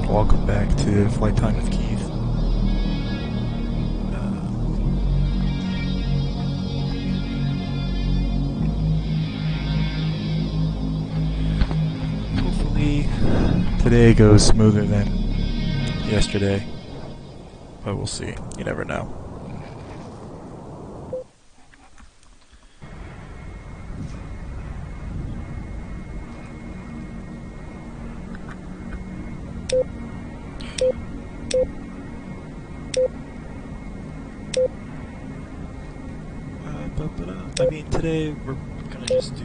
Welcome back to Flight Time with Keith. Hopefully today goes smoother than yesterday, but we'll see. You never know. I mean, today we're gonna just do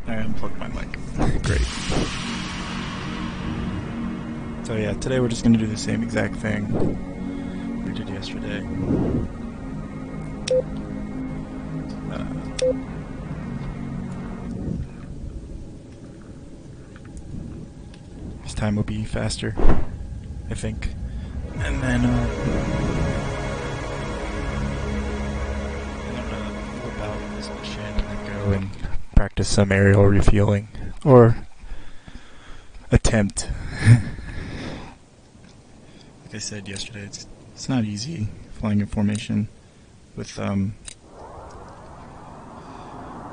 I unplugged my mic. Great. So yeah, today we're just gonna do the same exact thing we did yesterday. This time will be faster, I think. And then I'm gonna whip out this mission and then go and practice some aerial refueling, or attempt. Like I said yesterday, it's not easy flying in formation with I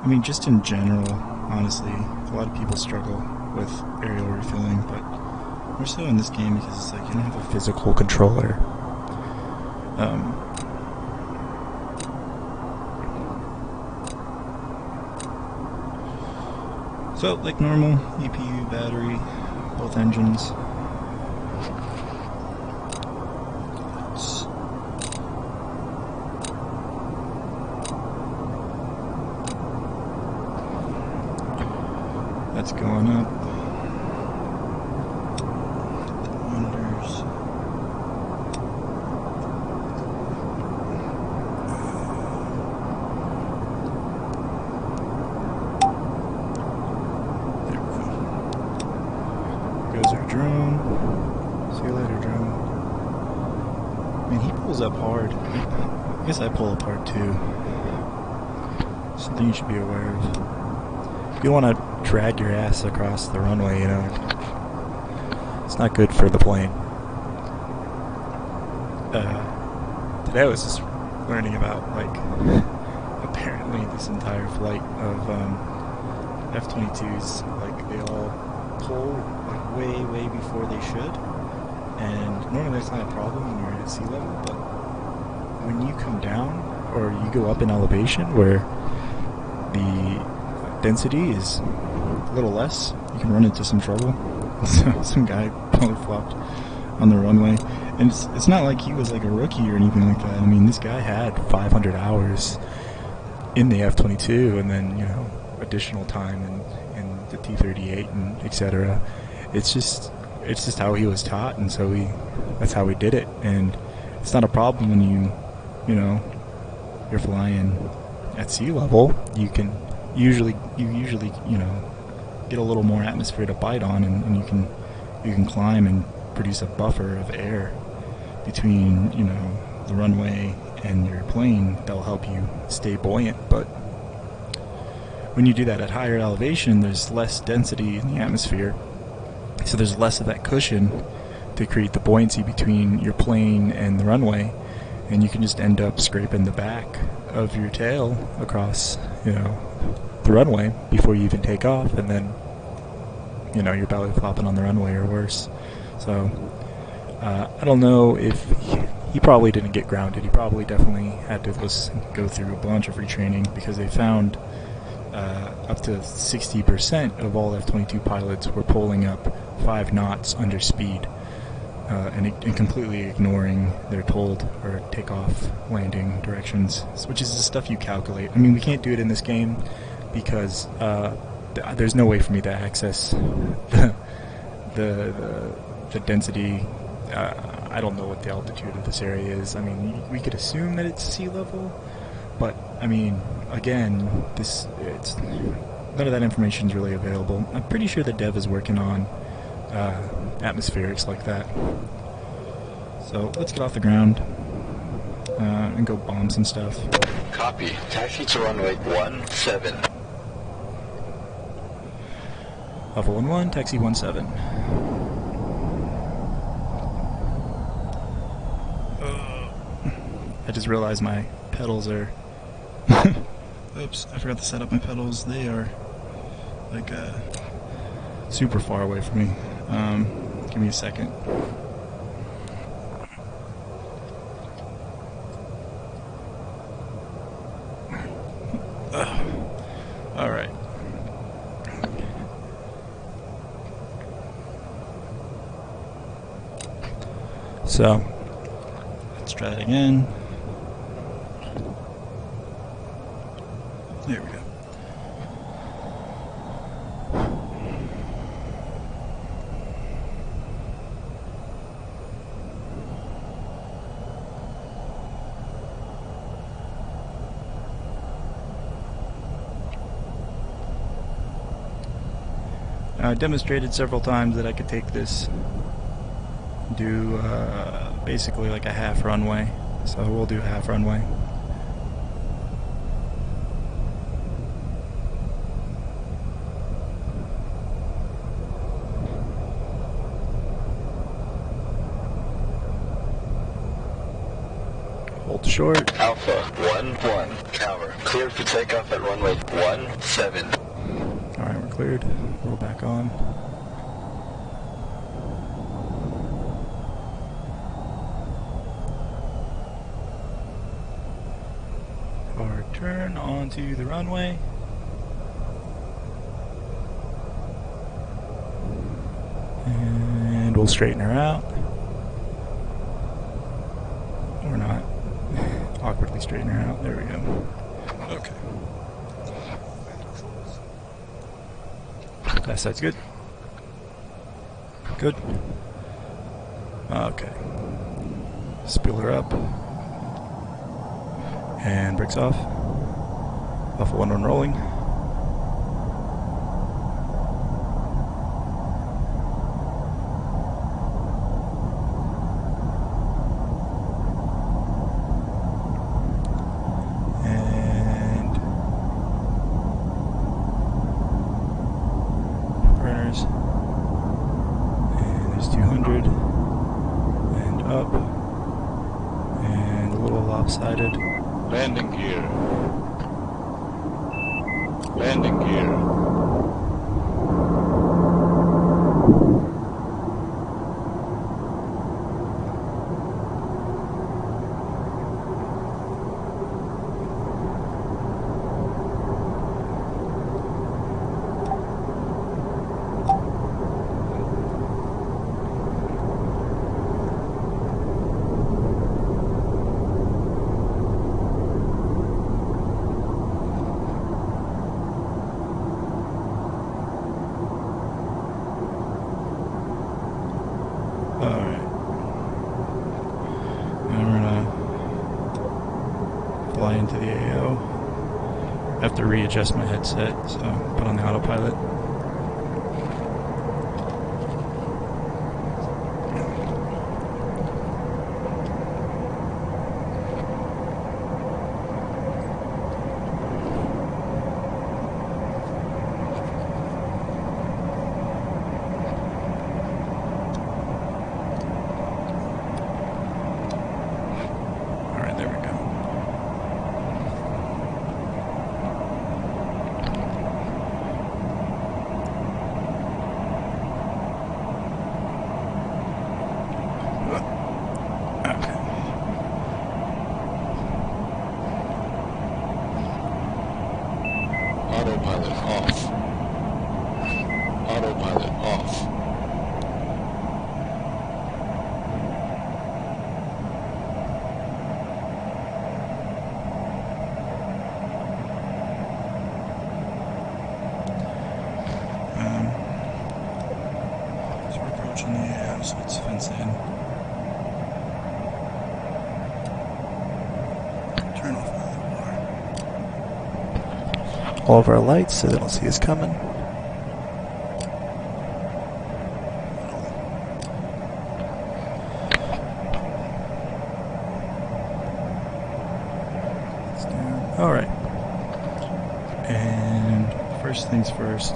mean, just in general, honestly, a lot of people struggle with aerial refueling, but more so in this game because it's like you don't have a physical controller. So, like normal, EPU, battery, both engines. That's going up. Monitors. There we go. Goes our drone. See you later, drone. I mean, he pulls up hard. I guess I pull up hard too. Something you should be aware of. If you want to drag your ass across the runway, you know, it's not good for the plane. Today I was just learning about, like, apparently this entire flight of F-22s, like, they all pull like way before they should, and normally that's not a problem when you're at sea level, but when you come down or you go up in elevation where the density is a little less, you can run into some trouble. Some guy probably flopped on the runway, and it's not like he was like a rookie or anything like that. I mean, this guy had 500 hours in the F-22, and then, you know, additional time in the T-38 and etc. It's just how he was taught, and so that's how we did it. And it's not a problem when you're flying at sea level. You usually you know, get a little more atmosphere to bite on, and you can climb and produce a buffer of air between, you know, the runway and your plane that'll help you stay buoyant. But when you do that at higher elevation, there's less density in the atmosphere, so there's less of that cushion to create the buoyancy between your plane and the runway, and you can just end up scraping the back of your tail across, you know, the runway before you even take off, and then, you know, you're belly flopping on the runway or worse. So I don't know if he probably didn't get grounded. He probably definitely had to go through a bunch of retraining, because they found up to 60% of all F-22 pilots were pulling up 5 knots under speed, and completely ignoring their told or takeoff landing directions, which is the stuff you calculate. I mean, we can't do it in this game because there's no way for me to access the density. I don't know what the altitude of this area is. I mean, we could assume that it's sea level, but I mean, again, none of that information is really available. I'm pretty sure the dev is working on atmospherics like that. So let's get off the ground and go bomb some stuff. Copy. Taxi to runway 17. Alpha 11, taxi 17. I just realized my pedals are... Oops, I forgot to set up my pedals. They are like super far away from me. Give me a second. Alright. So, let's try that again. There we go. I demonstrated several times that I could take this, do basically like a half runway, so we'll do half runway. Hold short. Alpha 11, cover. Cleared for takeoff at runway 17. Alright, we're cleared. Roll back on. Hard turn onto the runway. And we'll straighten her out. Or not. Awkwardly straighten her out. There we go. Okay. That side's good. Good. Okay. Spill her up. And brakes off. Alpha 11 rolling. And there's 200 and up and a little lopsided. Landing gear. Landing gear. Alright. Now we're gonna fly into the AO. I have to readjust my headset, so put on the autopilot. There we go. Okay. Autopilot off. Autopilot off. So we're approaching the AO, so it's fenced in. Turn off all of our lights so they don't see us coming. Alright. And first things first,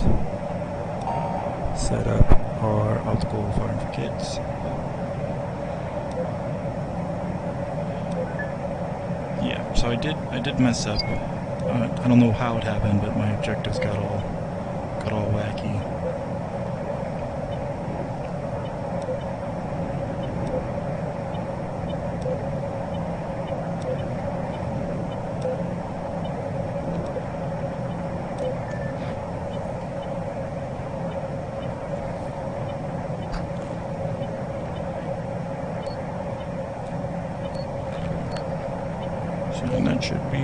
set up our optical firing for kids. Yeah, so I did mess up. I don't know how it happened, but my objectives got all wacky. And that should be...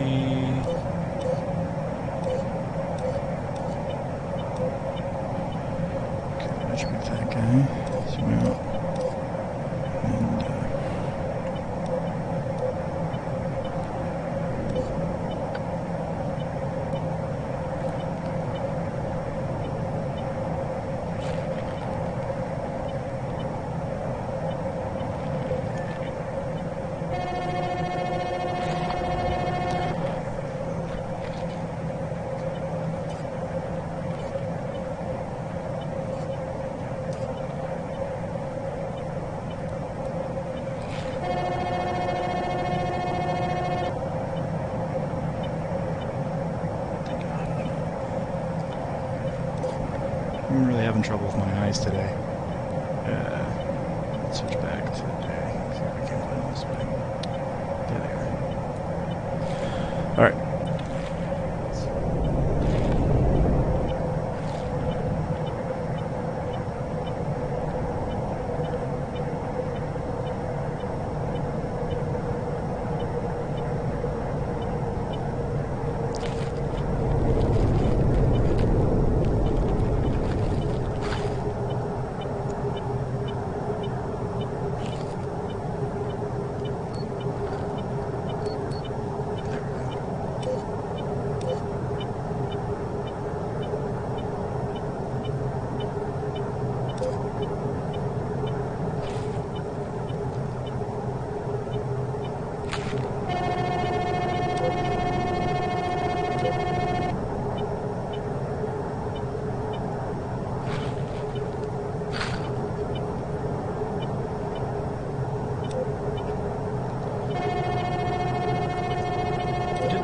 Okay, that should be that guy. Zoom out. And, I'm really having trouble with my eyes today. Let's switch back to the day. See if I can find this way. There they are. Alright.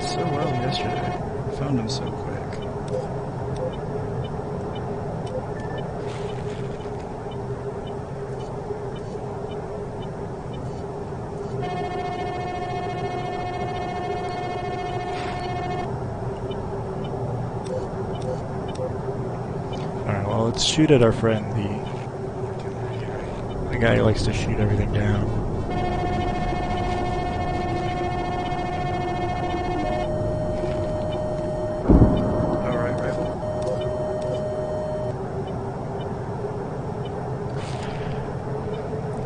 So well yesterday. I found him so quick. Alright, well, let's shoot at our friend, the guy who likes to shoot everything down.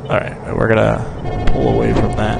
Alright, we're gonna pull away from that.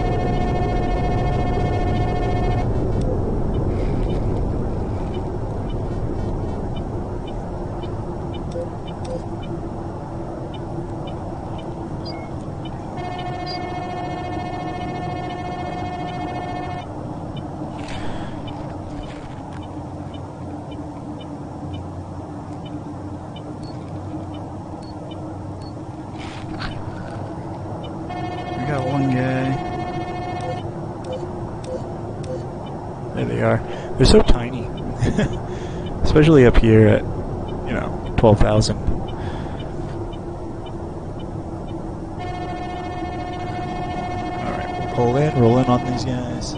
Got one guy. There they are. They're so tiny. Especially up here at, 12,000. Alright, we'll roll in on these guys.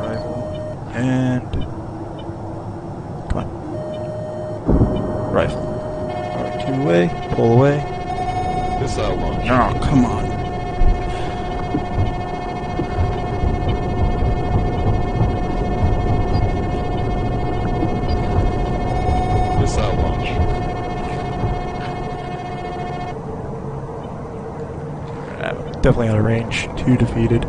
Rifle. And... come on. Rifle. Away, pull away. Missile launch. Oh, come on. Missile launch. Definitely out of range. 2 defeated.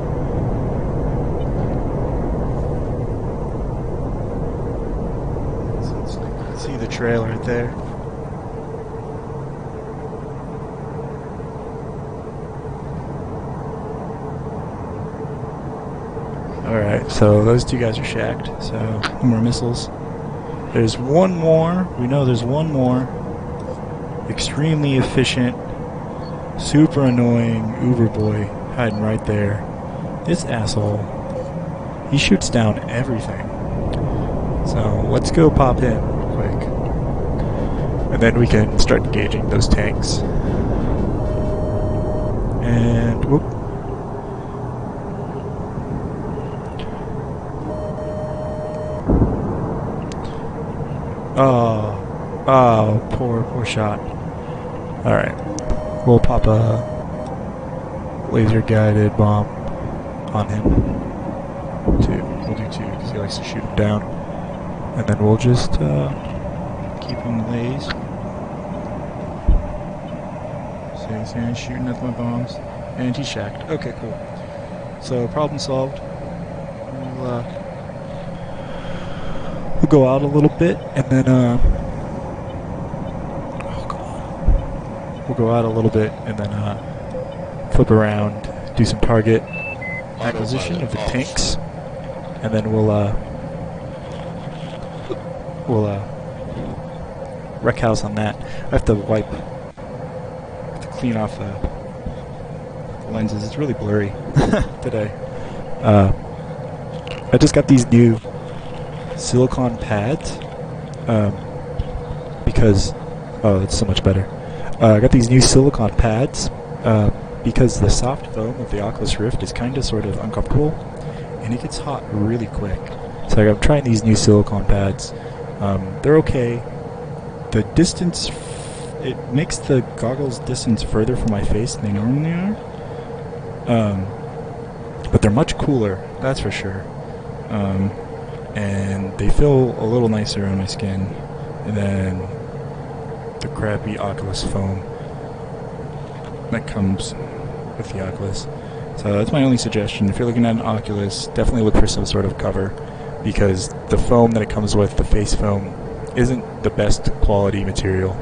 See the trail right there. Alright, so those two guys are shacked, so no more missiles. There's one more. We know there's one more. Extremely efficient, super annoying Uber boy hiding right there. This asshole, he shoots down everything. So let's go pop him quick. And then we can start engaging those tanks. And whoop. Oh, poor shot. Alright, we'll pop a laser guided bomb on him. We'll do two, because he likes to shoot him down. And then we'll just keep him lazed. So he's shooting at my bombs. And he's shacked. Okay, cool. So, problem solved. We'll go out a little bit, and then we'll go out a little bit, and then flip around, do some target acquisition of the tanks, and then we'll wreck house on that. I have to clean off the lenses. It's really blurry today. I just got these new silicone pads because that's so much better. I got these new silicone pads because the soft foam of the Oculus Rift is kind of sort of uncomfortable and it gets hot really quick. So I'm trying these new silicone pads. They're okay. The distance, it makes the goggles distance further from my face than they normally are. But they're much cooler, that's for sure. And they feel a little nicer on my skin than the crappy Oculus foam that comes with the Oculus. So that's my only suggestion. If you're looking at an Oculus, definitely look for some sort of cover, because the foam that it comes with, the face foam, isn't the best quality material.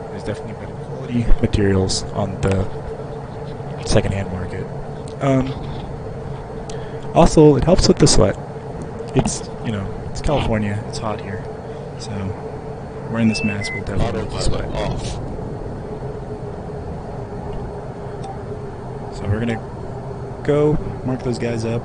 There's definitely better quality materials on the secondhand market. Also, it helps with the sweat. It's, it's California, it's hot here, so wearing this mask will definitely help the sweat off. So we're gonna go mark those guys up.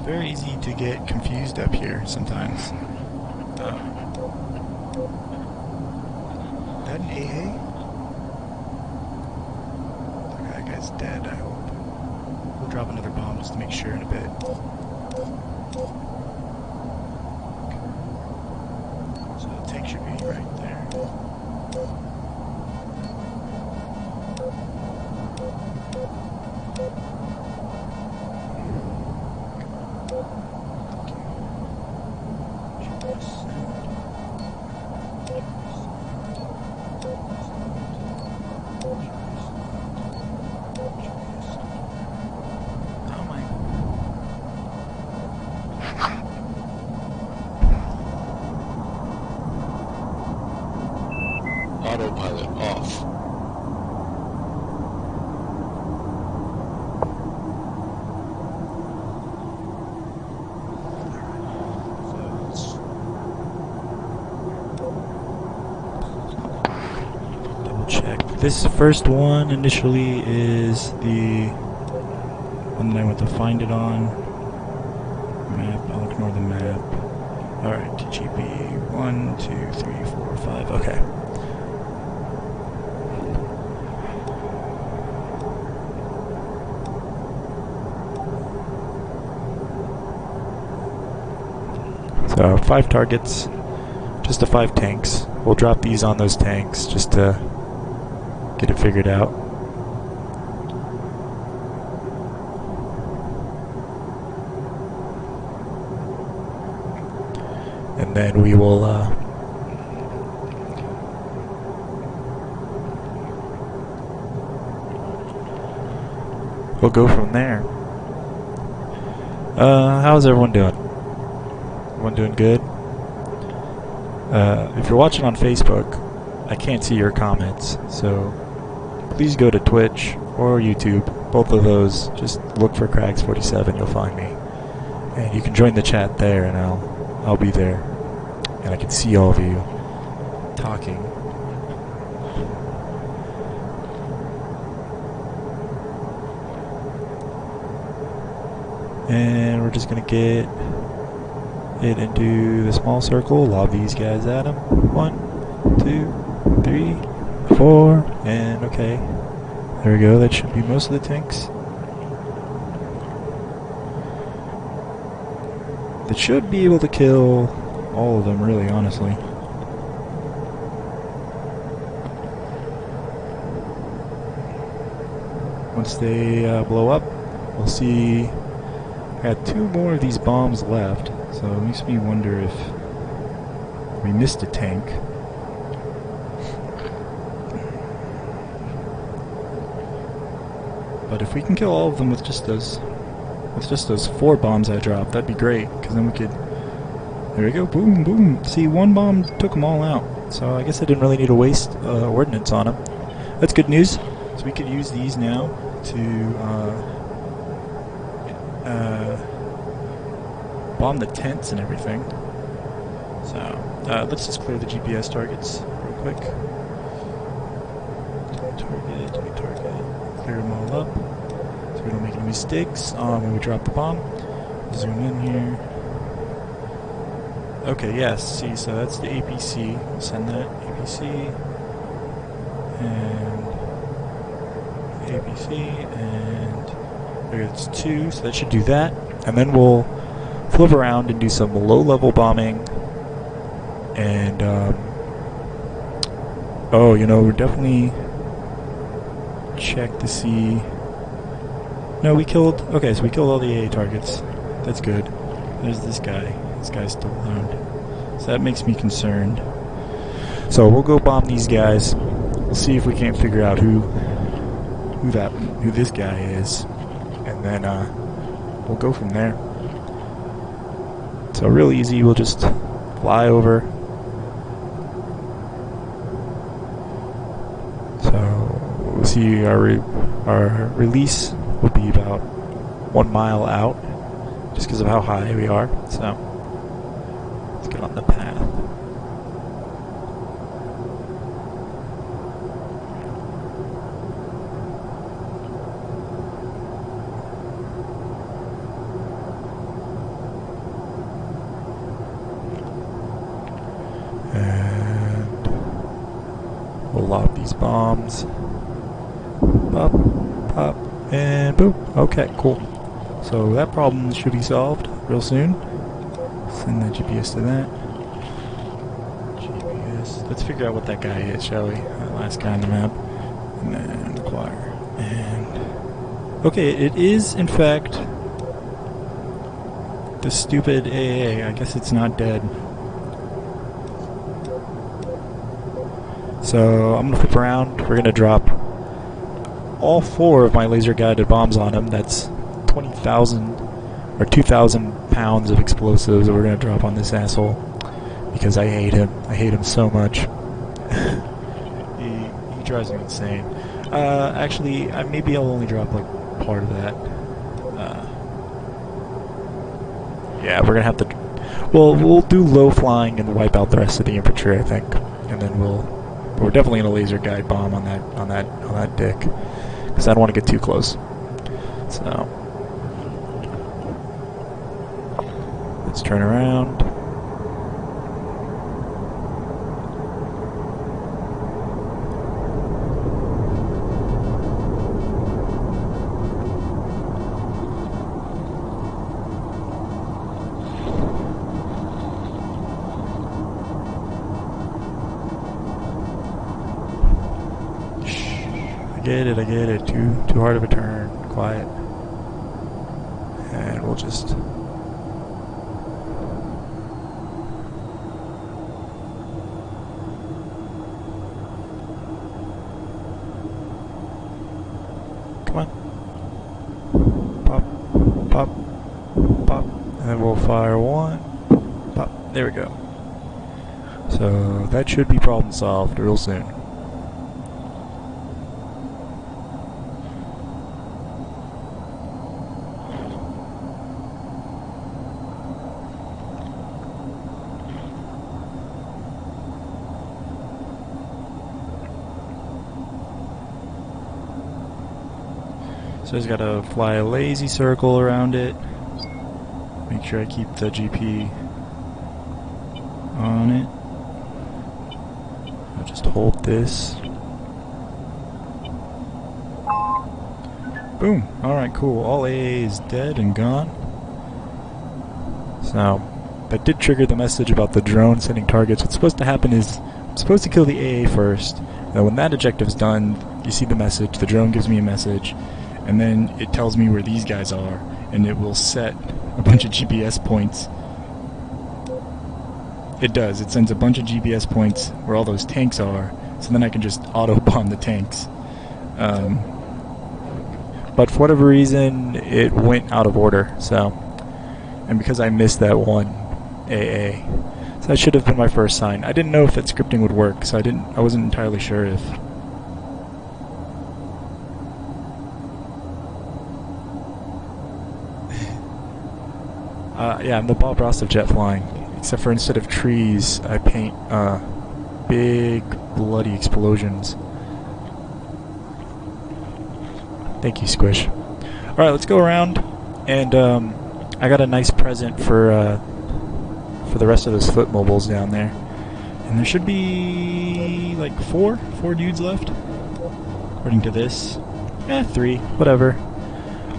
Very easy to get confused up here sometimes. Is that an AA? That guy's dead, I hope. We'll drop another bomb just to make sure in a bit. So the tank should be right there. Autopilot off. Double check. This first one initially is the one that I went to find it on. Map, I'll ignore the map. Alright, TGP 1, 2, 3, 4, 5. Okay. So 5 targets, just the 5 tanks. We'll drop these on those tanks just to get it figured out. And then we will we'll go from there. How's everyone doing? Everyone doing good? If you're watching on Facebook, I can't see your comments, so please go to Twitch or YouTube. Both of those, just look for Crags47, you'll find me. And you can join the chat there, and I'll be there. And I can see all of you talking. And we're just gonna get it into the small circle, lob these guys at him. 1, 2, 3, 4, and okay. There we go, that should be most of the tanks. That should be able to kill all of them, really, honestly. Once they blow up, we'll see. I got 2 more of these bombs left, so it makes me wonder if we missed a tank. But if we can kill all of them with just those 4 bombs I dropped, that'd be great, because then we could. There we go, boom, boom. See, 1 bomb took them all out, so I guess I didn't really need to waste ordnance on them. That's good news. So we could use these now to bomb the tents and everything. So let's just clear the GPS targets real quick. Target, clear them all up so we don't make any mistakes when we drop the bomb. Zoom in here. Okay, yes, see, so that's the APC. We'll send that APC and APC, and there it's 2, so that should do that. And then we'll flip around and do some low-level bombing. And oh, you know, we're definitely check to see. No, we killed. Okay, so we killed all the AA targets. That's good. There's this guy. This guy's still around, so that makes me concerned. So we'll go bomb these guys. We'll see if we can't figure out who this guy is, and then we'll go from there. So real easy. We'll just fly over. So we'll see our release will be about 1 mile out, just because of how high we are. So let's get on the path. And we'll lob these bombs. Pop, pop, and boop. Okay, cool. So that problem should be solved real soon. Send the GPS to that. GPS. Let's figure out what that guy is, shall we? That last guy on the map. And then acquire. And okay, it is in fact the stupid AA. I guess it's not dead. So I'm gonna flip around. We're gonna drop all 4 of my laser guided bombs on him. That's 20,000 or 2,000 pounds of explosives that we're gonna drop on this asshole because I hate him. I hate him so much. he drives me insane. Actually, maybe I'll only drop like part of that. Yeah, we're gonna have to. Well, we'll do low flying and wipe out the rest of the infantry, I think, and then but we're definitely gonna laser guide bomb on that dick because I don't want to get too close. So let's turn around. get it, I get it. Too hard of a turn. Quiet. And we'll just... Come on. Pop, pop, pop. And then we'll fire one. Pop. There we go. So that should be problem solved real soon. So I just gotta fly a lazy circle around it. Make sure I keep the GP on it. I'll just hold this. Boom! Alright, cool. All AA is dead and gone. So, that did trigger the message about the drone sending targets. What's supposed to happen is, I'm supposed to kill the AA first. Now when that objective's done, you see the message, the drone gives me a message, and then it tells me where these guys are, and it will set a bunch of GPS points. It does. It sends a bunch of GPS points where all those tanks are, so then I can just auto-bomb the tanks. But for whatever reason, it went out of order, so... And because I missed that one AA, so that should have been my first sign. I didn't know if that scripting would work, so I wasn't entirely sure if... yeah, I'm the Bob Ross of jet flying. Except for instead of trees, I paint big bloody explosions. Thank you, Squish. Alright, let's go around, and I got a nice present for the rest of those foot mobiles down there. And there should be like four dudes left, according to this. 3, whatever.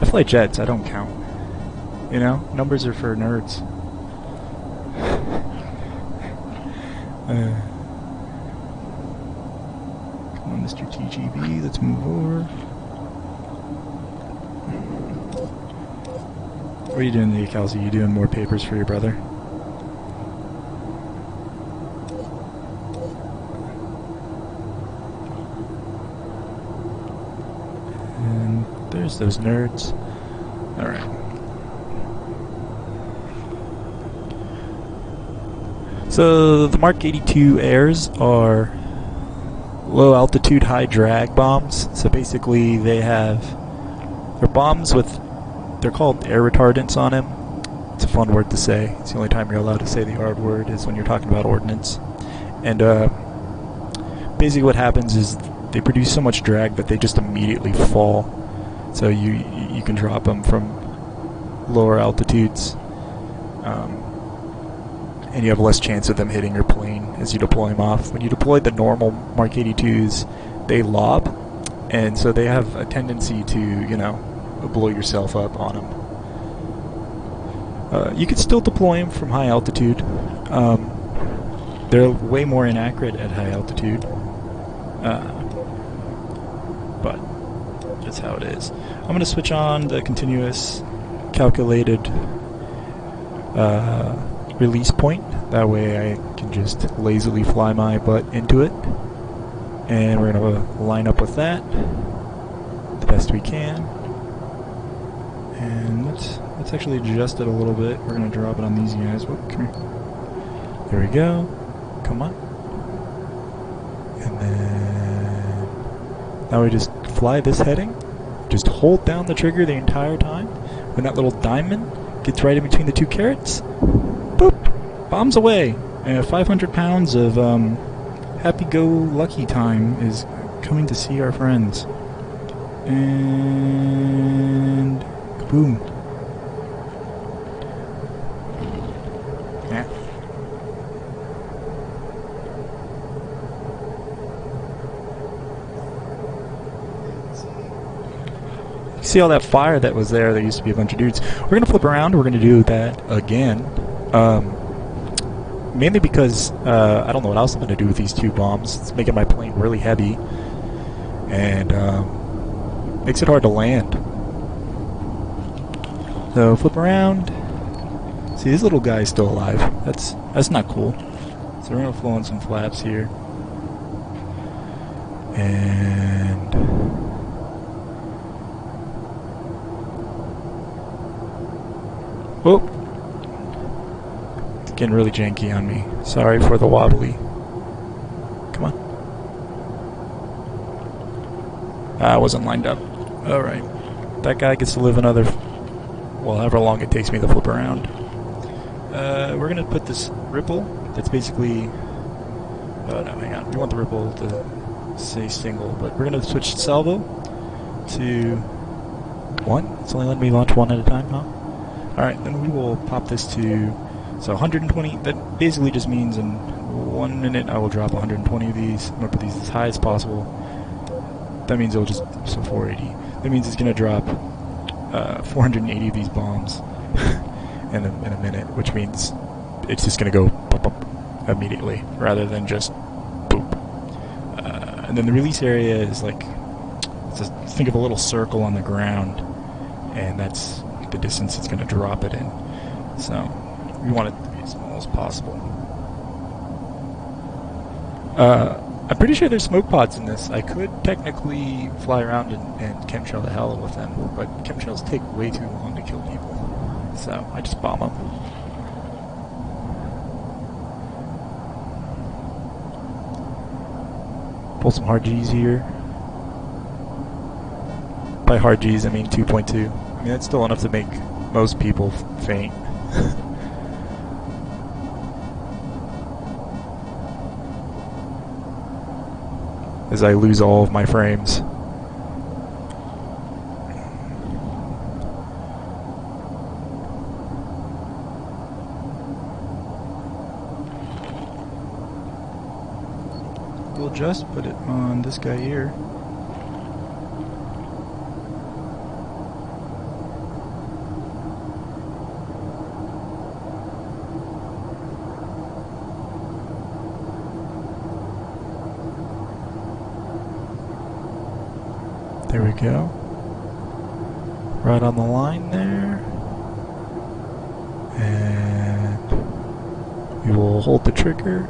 I fly jets, I don't count. You know, numbers are for nerds. Come on, Mr. TGB, let's move over. What are you doing, Lee Kelsey? You doing more papers for your brother? And there's those nerds. Alright. So the Mark 82 airs are low altitude, high drag bombs. So basically they're bombs with, they're called air retardants on them. It's a fun word to say. It's the only time you're allowed to say the hard word is when you're talking about ordnance. And basically what happens is they produce so much drag that they just immediately fall. So you can drop them from lower altitudes. And you have less chance of them hitting your plane as you deploy them off. When you deploy the normal Mark 82s, they lob, and so they have a tendency to, you know, blow yourself up on them. You could still deploy them from high altitude. They're way more inaccurate at high altitude, but that's how it is. I'm going to switch on the continuous calculated release point. That way I can just lazily fly my butt into it. And we're going to line up with that the best we can. And let's actually adjust it a little bit. We're going to drop it on these guys. Whoop, come here. There we go. Come on. And then now we just fly this heading. Just hold down the trigger the entire time. When that little diamond gets right in between the two carrots, boop! Bombs away! 500 pounds of happy-go-lucky time is coming to see our friends. And... boom. Yeah. See all that fire that was there? There used to be a bunch of dudes. We're going to flip around. We're going to do that again. Mainly because I don't know what else I'm going to do with these two bombs. It's making my plane really heavy. and makes it hard to land. So flip around. See, this little guy's still alive. That's not cool. So we're gonna flow on some flaps here, and oh, it's getting really janky on me. Sorry for the wobbly. Come on. I wasn't lined up. All right, that guy gets to live another, well, however long it takes me to flip around. We're gonna put this ripple. That's basically. Oh no, hang on. We want the ripple to say single, but we're gonna switch salvo to 1. It's only letting me launch 1 at a time, huh? All right, then we will pop this to 120. That basically just means in 1 minute I will drop 120 of these. I'm gonna put these as high as possible. That means it'll just 480. That means it's gonna drop 480 of these bombs in a minute, which means it's just gonna go pop up immediately rather than just boop. And then the release area is like, just think of a little circle on the ground, and that's the distance it's gonna drop it in. So we want it to be as small as possible. I'm pretty sure there's smoke pods in this. I could technically fly around and chemtrail the hell with them, but chemtrails take way too long to kill people. So I just bomb them. Pull some hard G's here. By hard G's, I mean 2.2. I mean, that's still enough to make most people faint. As I lose all of my frames. We'll just put it on this guy here. There we go. Right on the line there. And we will hold the trigger.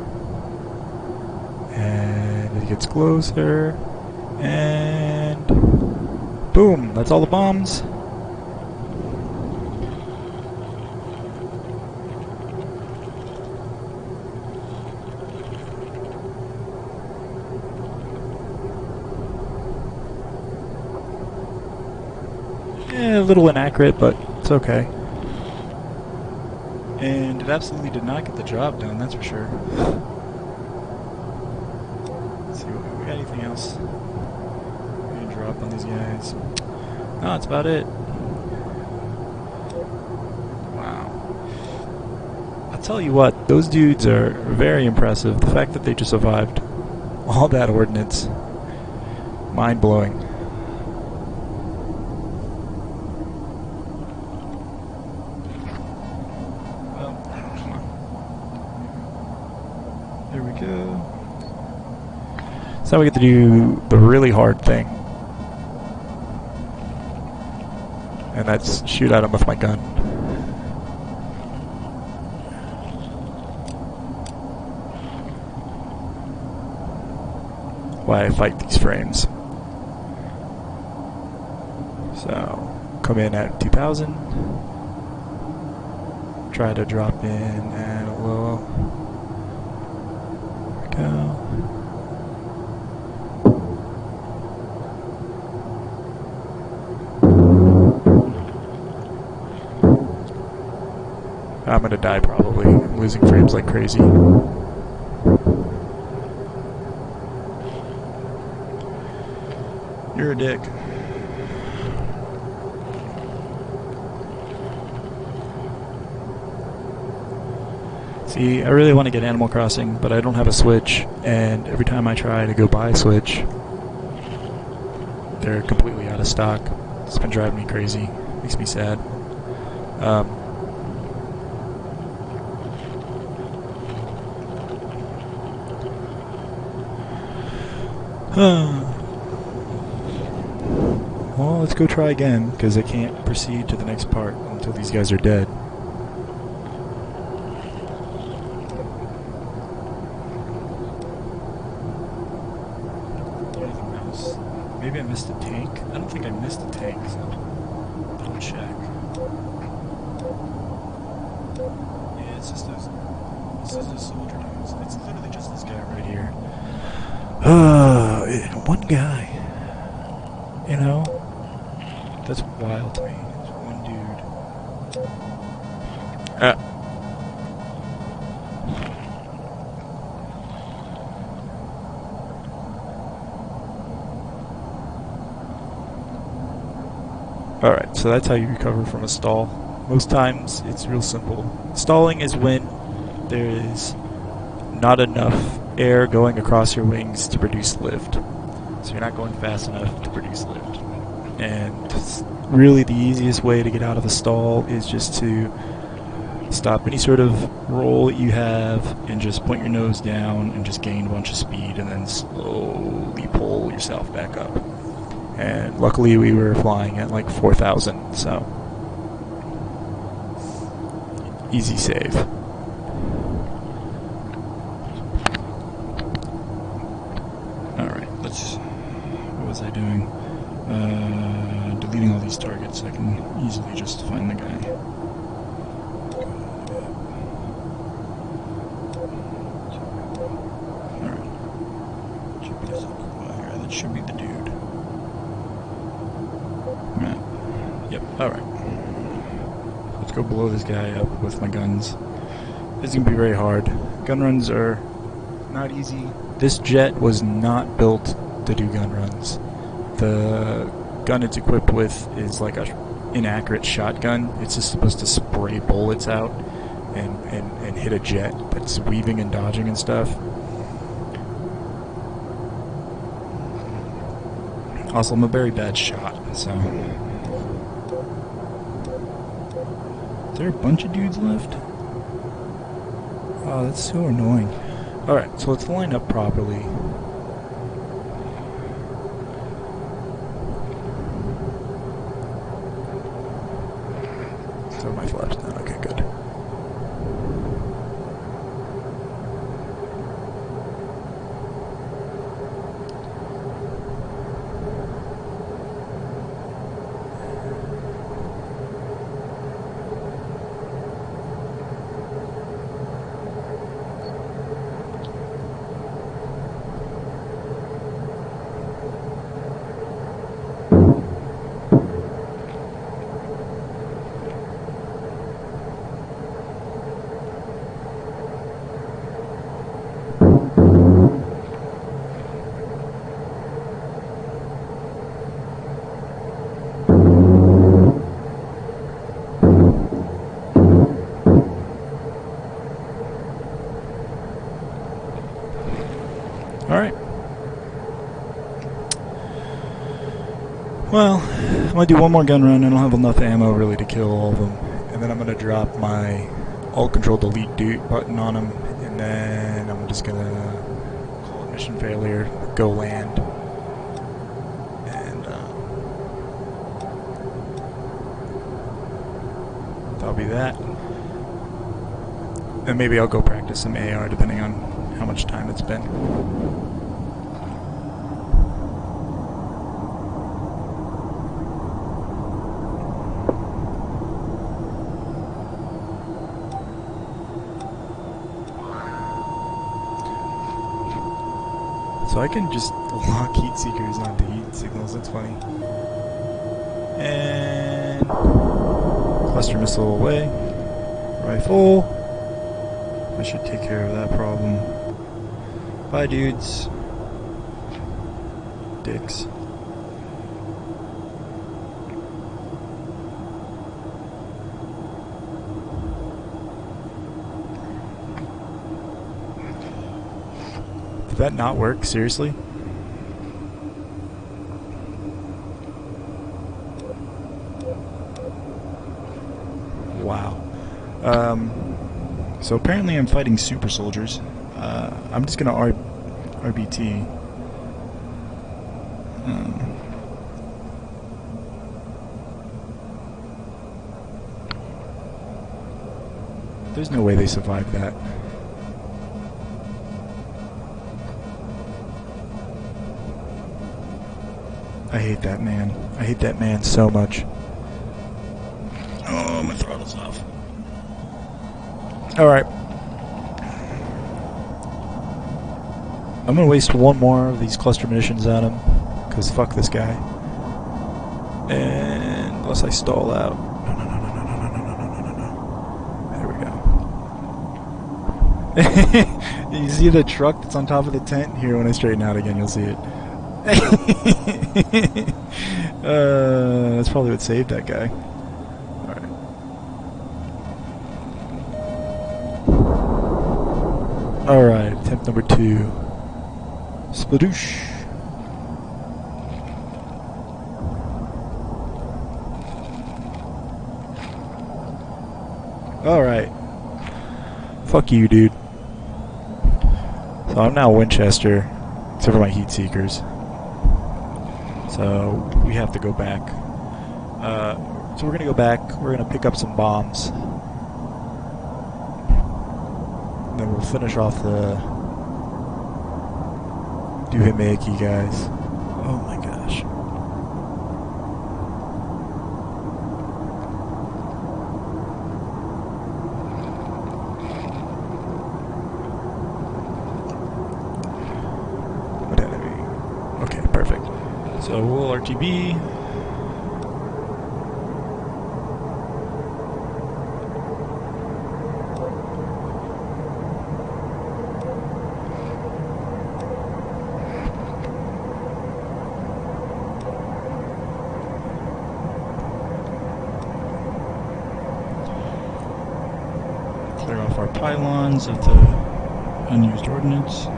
And it gets closer. And boom! That's all the bombs. A little inaccurate, but it's okay. And it absolutely did not get the job done, that's for sure. Let's see, we got anything else? We can drop on these guys. No, that's about it. Wow. I'll tell you what, those dudes are very impressive. The fact that they just survived all that ordnance, mind-blowing. There we go. So now we get to do the really hard thing. And that's shoot at him with my gun. Why I fight these frames. So, come in at 2000. Try to drop in at a low. Go. I'm gonna die probably. I'm losing frames like crazy. You're a dick. See, I really want to get Animal Crossing, but I don't have a Switch, and every time I try to go buy a Switch, they're completely out of stock. It's been driving me crazy. Makes me sad. let's go try again, because I can't proceed to the next part until these guys are dead. Anything else? Maybe I missed a tank? I don't think I missed a tank, so I'll check. Yeah, it's just those. This is a soldier dudes. It's literally just this guy right here. One guy. You know? That's wild to me. It's one dude. Alright, so that's how you recover from a stall. Most times, it's real simple. Stalling is when there is not enough air going across your wings to produce lift. So you're not going fast enough to produce lift. And really the easiest way to get out of a stall is just to stop any sort of roll that you have and just point your nose down and just gain a bunch of speed and then slowly pull yourself back up. And luckily we were flying at like 4,000, so easy save. Alright, what was I doing? Deleting all these targets so I can easily just find the guy. Alright. GPS acquire, that should be the dude. Right. Yep, alright. Let's go blow this guy up with my guns. This is going to be very hard. Gun runs are not easy. This jet was not built to do gun runs. The gun it's equipped with is like a inaccurate shotgun. It's just supposed to spray bullets out and hit a jet that's weaving and dodging and stuff. Also, I'm a very bad shot, so... Is there a bunch of dudes left? Oh, that's so annoying. Alright, so let's line up properly. So my flaps now. Okay, good. Alright. Well, I'm going to do one more gun run and I'll have enough ammo really to kill all of them. And then I'm going to drop my Alt Control Delete button on them. And then I'm just going to call it mission failure, go land. And that'll be that. And maybe I'll go practice some AR depending on how much time it's been. So I can just lock heat seekers onto heat signals, that's funny. And cluster missile away. Rifle. I should take care of that problem. Bye, dudes. Dicks. Did that not work? Seriously? Wow. So apparently I'm fighting super soldiers. I'm just gonna RBT. There's no way they survived that. I hate that man. I hate that man so much. Oh, my throttle's off. Alright. I'm gonna waste one more of these cluster munitions on him, because fuck this guy. And unless I stall out. No. There we go. You see the truck that's on top of the tent? Here, when I straighten out again, you'll see it. That's probably what saved that guy. Alright. Alright, attempt number 2. Spadoosh. Alright. Fuck you, dude. So I'm now Winchester, except for my heat seekers. So we have to go back. So we're gonna go back. We're gonna pick up some bombs. And then we'll finish off the Doohickey guys. Oh my gosh. What enemy? Okay, perfect. So we'll RTB. Clear off our pylons of the unused ordnance.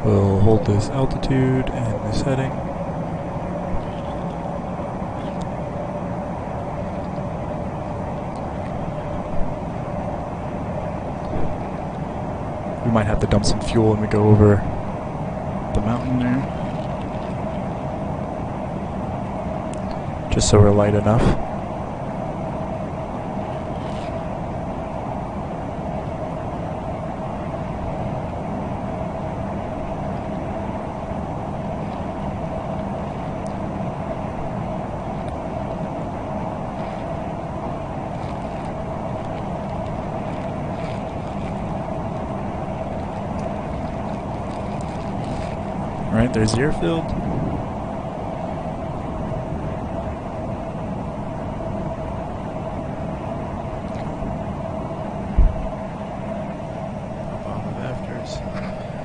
We'll hold this altitude and this heading. We might have to dump some fuel when we go over the mountain there. Just so we're light enough. Alright, there's the airfield.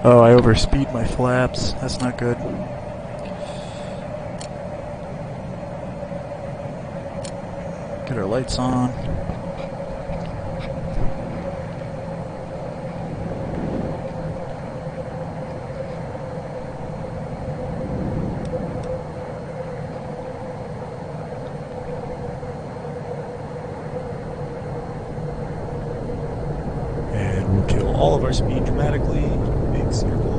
Oh, I overspeed my flaps. That's not good. Get our lights on. And we'll kill all of our speed dramatically. Big circle.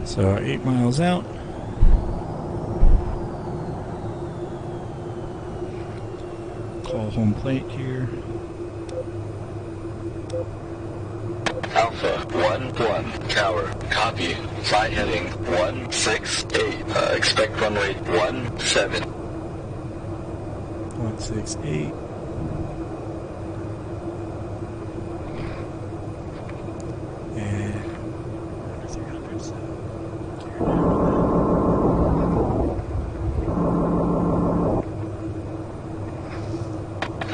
So 8 miles out. Call home plate here. Alpha 1-1, Tower, copy. Flight heading 168. Expect runway 17. 168.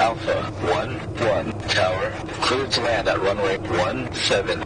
Alpha 1-1 tower, cleared to land at runway 17.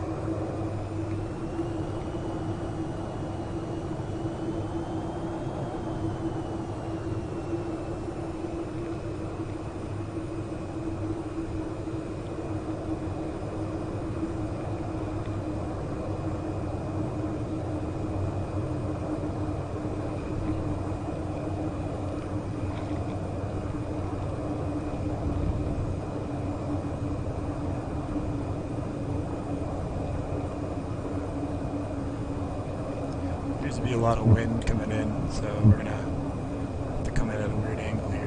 Appears to be a lot of wind coming in, so we're gonna have to come in at a weird angle here.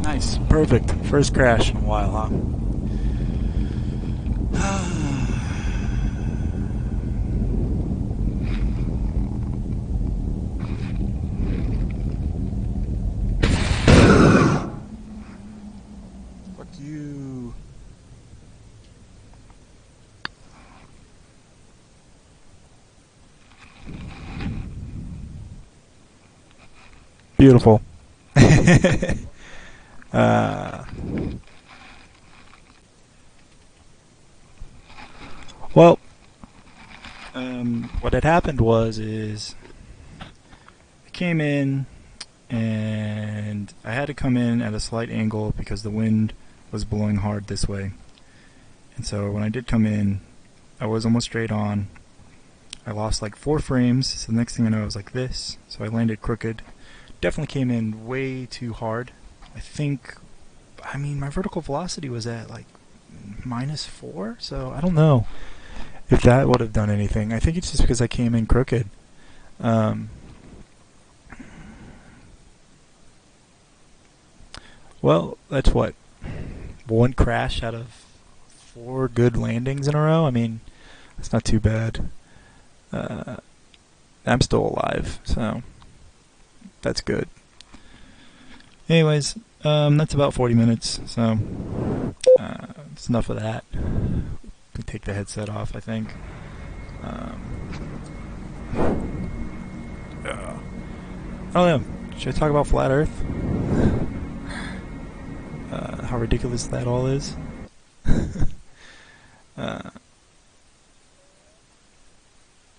Nice, perfect. First crash in a while, huh? Fuck you. Beautiful. Well, what had happened is I came in and I had to come in at a slight angle because the wind was blowing hard this way. And so when I did come in, I was almost straight on. I lost like 4 frames, so the next thing I know I was like this, so I landed crooked. Definitely came in way too hard. I mean, my vertical velocity was at like -4, so I don't know if that would have done anything. I think it's just because I came in crooked. Well, that's what? 1 crash out of 4 good landings in a row? I mean, that's not too bad. I'm still alive, so that's good. Anyways, that's about 40 minutes, so it's enough of that. We can take the headset off, I think. I don't know. Should I talk about flat Earth? How ridiculous that all is?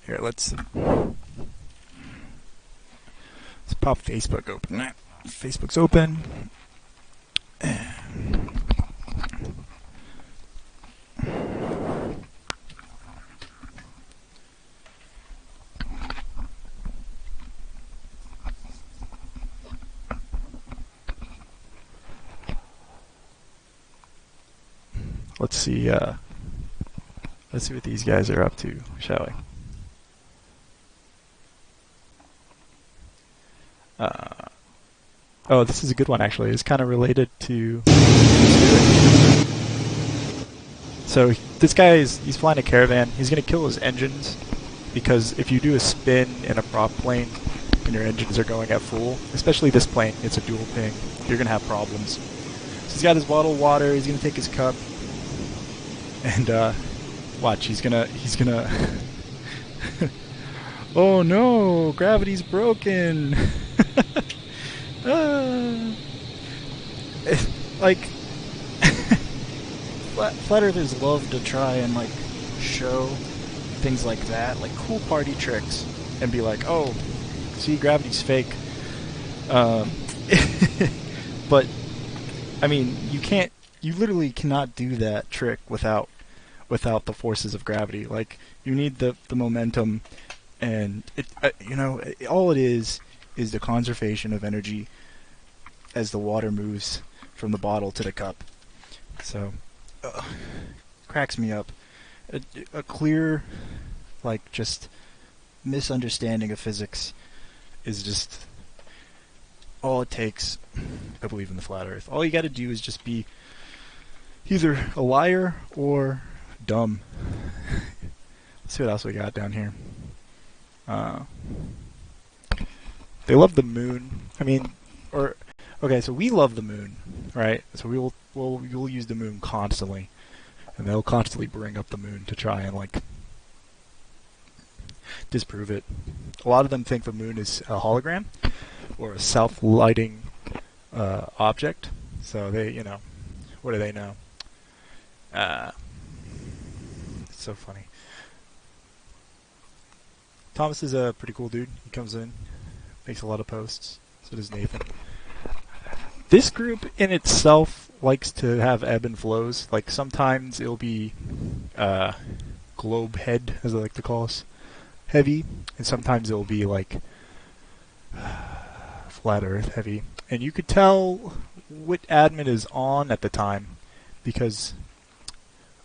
Here, let's pop Facebook open. Facebook's open. Let's see what these guys are up to, shall we? Oh, this is a good one actually. It's kind of related to. So this guy he's flying a caravan. He's gonna kill his engines because if you do a spin in a prop plane and your engines are going at full, especially this plane, it's a dual ping, you're gonna have problems. So he's got his bottle of water. He's gonna take his cup and watch. He's gonna. Oh no! Gravity's broken. Like flat earthers love to try and like show things like that, like cool party tricks, and be like, "Oh, see, gravity's fake." But I mean, you you literally cannot do that trick without the forces of gravity. Like, you need the momentum, and all it is the conservation of energy as the water moves from the bottle to the cup. So, cracks me up. A clear, like, just misunderstanding of physics is just all it takes. I believe in the flat Earth. All you got to do is just be either a liar or dumb. Let's see what else we got down here. They love the moon. Okay, so we love the moon, right? So we'll use the moon constantly, and they'll constantly bring up the moon to try and like disprove it. A lot of them think the moon is a hologram or a self-lighting object. So they, what do they know? It's so funny. Thomas is a pretty cool dude. He comes in, makes a lot of posts. So does Nathan. This group in itself likes to have ebb and flows. Like, sometimes it'll be globe head, as I like to call us, heavy, and sometimes it'll be like flat Earth heavy. And you could tell what admin is on at the time, because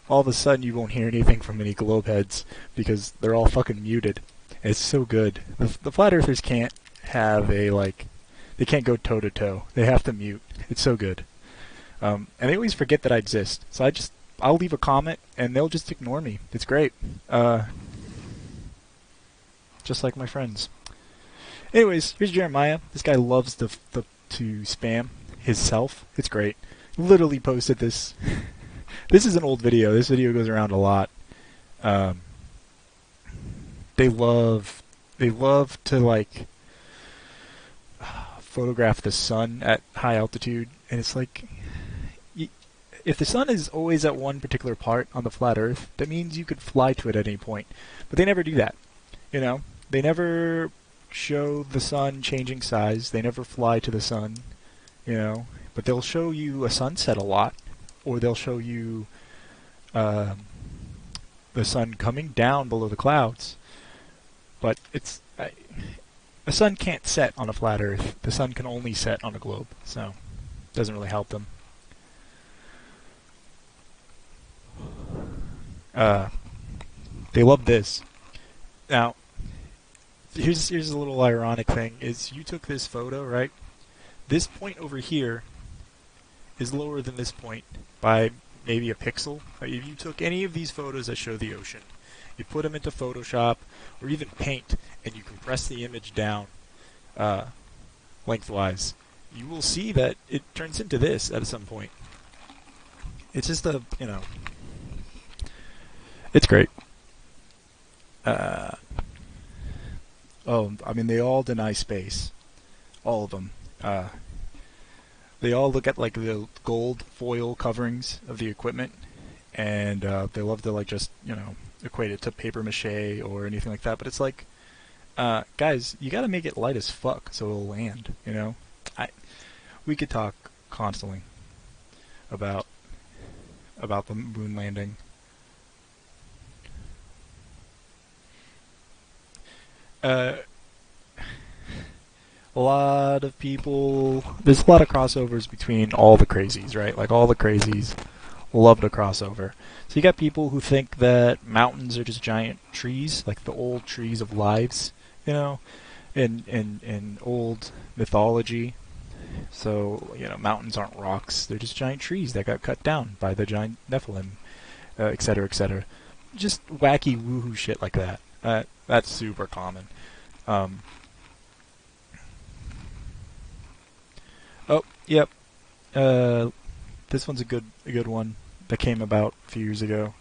all of a sudden you won't hear anything from any globe heads because they're all fucking muted. It's so good. The flat earthers can't have they can't go toe to toe. They have to mute. It's so good. And they always forget that I exist. So I'll leave a comment and they'll just ignore me. It's great. Just like my friends. Anyways, here's Jeremiah. This guy loves to spam himself. It's great. Literally posted this. This is an old video. This video goes around a lot. They love to like photograph the sun at high altitude, and it's like, if the sun is always at one particular part on the flat Earth, that means you could fly to it at any point. But they never do that. They never show the sun changing size. They never fly to the sun. But they'll show you a sunset a lot, or they'll show you the sun coming down below the clouds. But the sun can't set on a flat Earth. The sun can only set on a globe, so it doesn't really help them. They love this. Now, here's a little ironic thing: is you took this photo, right? This point over here is lower than this point by maybe a pixel. If you took any of these photos that show the ocean, you put them into Photoshop or even Paint, and you compress the image down lengthwise, you will see that it turns into this at some point. It's just it's great. They all deny space. All of them. They all look at like the gold foil coverings of the equipment, and they love to equate it to paper mache or anything like that. But it's like, guys, you got to make it light as fuck so it'll land. We could talk constantly about the moon landing. There's a lot of crossovers between all the crazies, right? Like, all the crazies love to crossover. So you got people who think that mountains are just giant trees, like the old trees of lives, in old mythology. So, mountains aren't rocks, they're just giant trees that got cut down by the giant Nephilim, etc., etc. Just wacky woohoo shit like that. That's super common. Oh, yep. This one's a good one that came about a few years ago.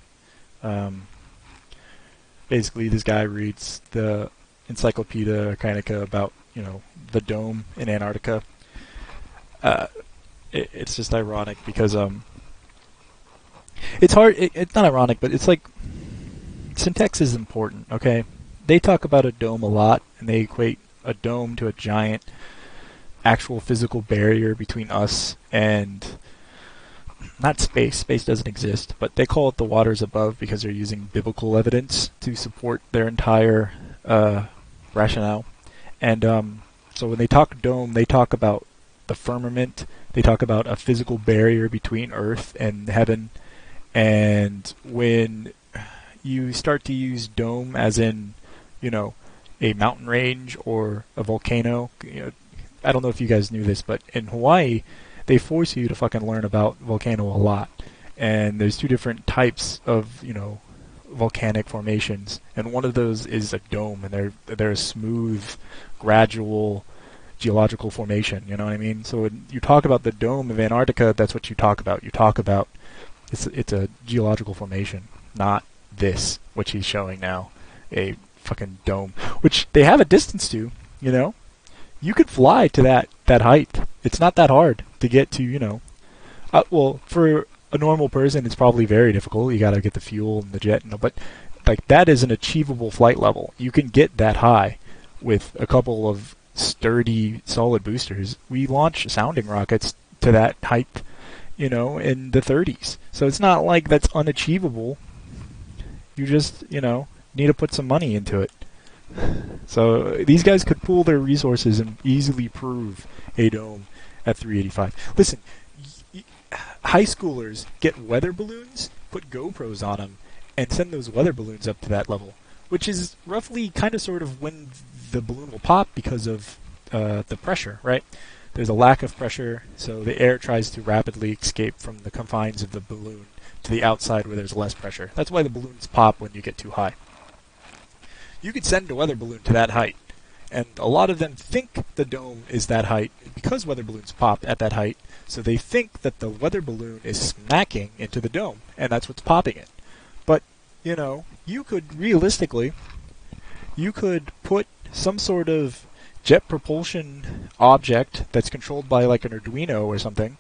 Basically, this guy reads the Encyclopedia Britannica about the dome in Antarctica. It's just ironic because it's hard. It's not ironic, but it's like syntax is important. Okay, they talk about a dome a lot, and they equate a dome to a giant actual physical barrier between us and not space. Space doesn't exist, but they call it the waters above because they're using biblical evidence to support their entire rationale. And so when they talk dome, they talk about the firmament. They talk about a physical barrier between Earth and heaven. And when you start to use dome as in, a mountain range or a volcano, I don't know if you guys knew this, but in Hawaii, they force you to fucking learn about volcano a lot. And there's two different types of, volcanic formations, and one of those is a dome, and they're a smooth, gradual geological formation. You know what I mean? So when you talk about the dome of Antarctica, that's what you talk about. You talk about it's a geological formation, not this, which he's showing now, a fucking dome, which they have a distance to. You could fly to that height. It's not that hard to get to. Well, for a normal person, it's probably very difficult. You got to get the fuel and the jet, but like that is an achievable flight level. You can get that high with a couple of sturdy, solid boosters. We launch sounding rockets to that height, in the 30s. So it's not like that's unachievable. You just, need to put some money into it. So these guys could pool their resources and easily prove a dome at 385. Listen, high schoolers get weather balloons, put GoPros on them, and send those weather balloons up to that level, which is roughly kind of sort of when the balloon will pop because of the pressure, right? There's a lack of pressure, so the air tries to rapidly escape from the confines of the balloon to the outside where there's less pressure. That's why the balloons pop when you get too high. You could send a weather balloon to that height, and a lot of them think the dome is that height because weather balloons pop at that height, so they think that the weather balloon is smacking into the dome, and that's what's popping it. But, you could realistically, put some sort of jet propulsion object that's controlled by like an Arduino or something,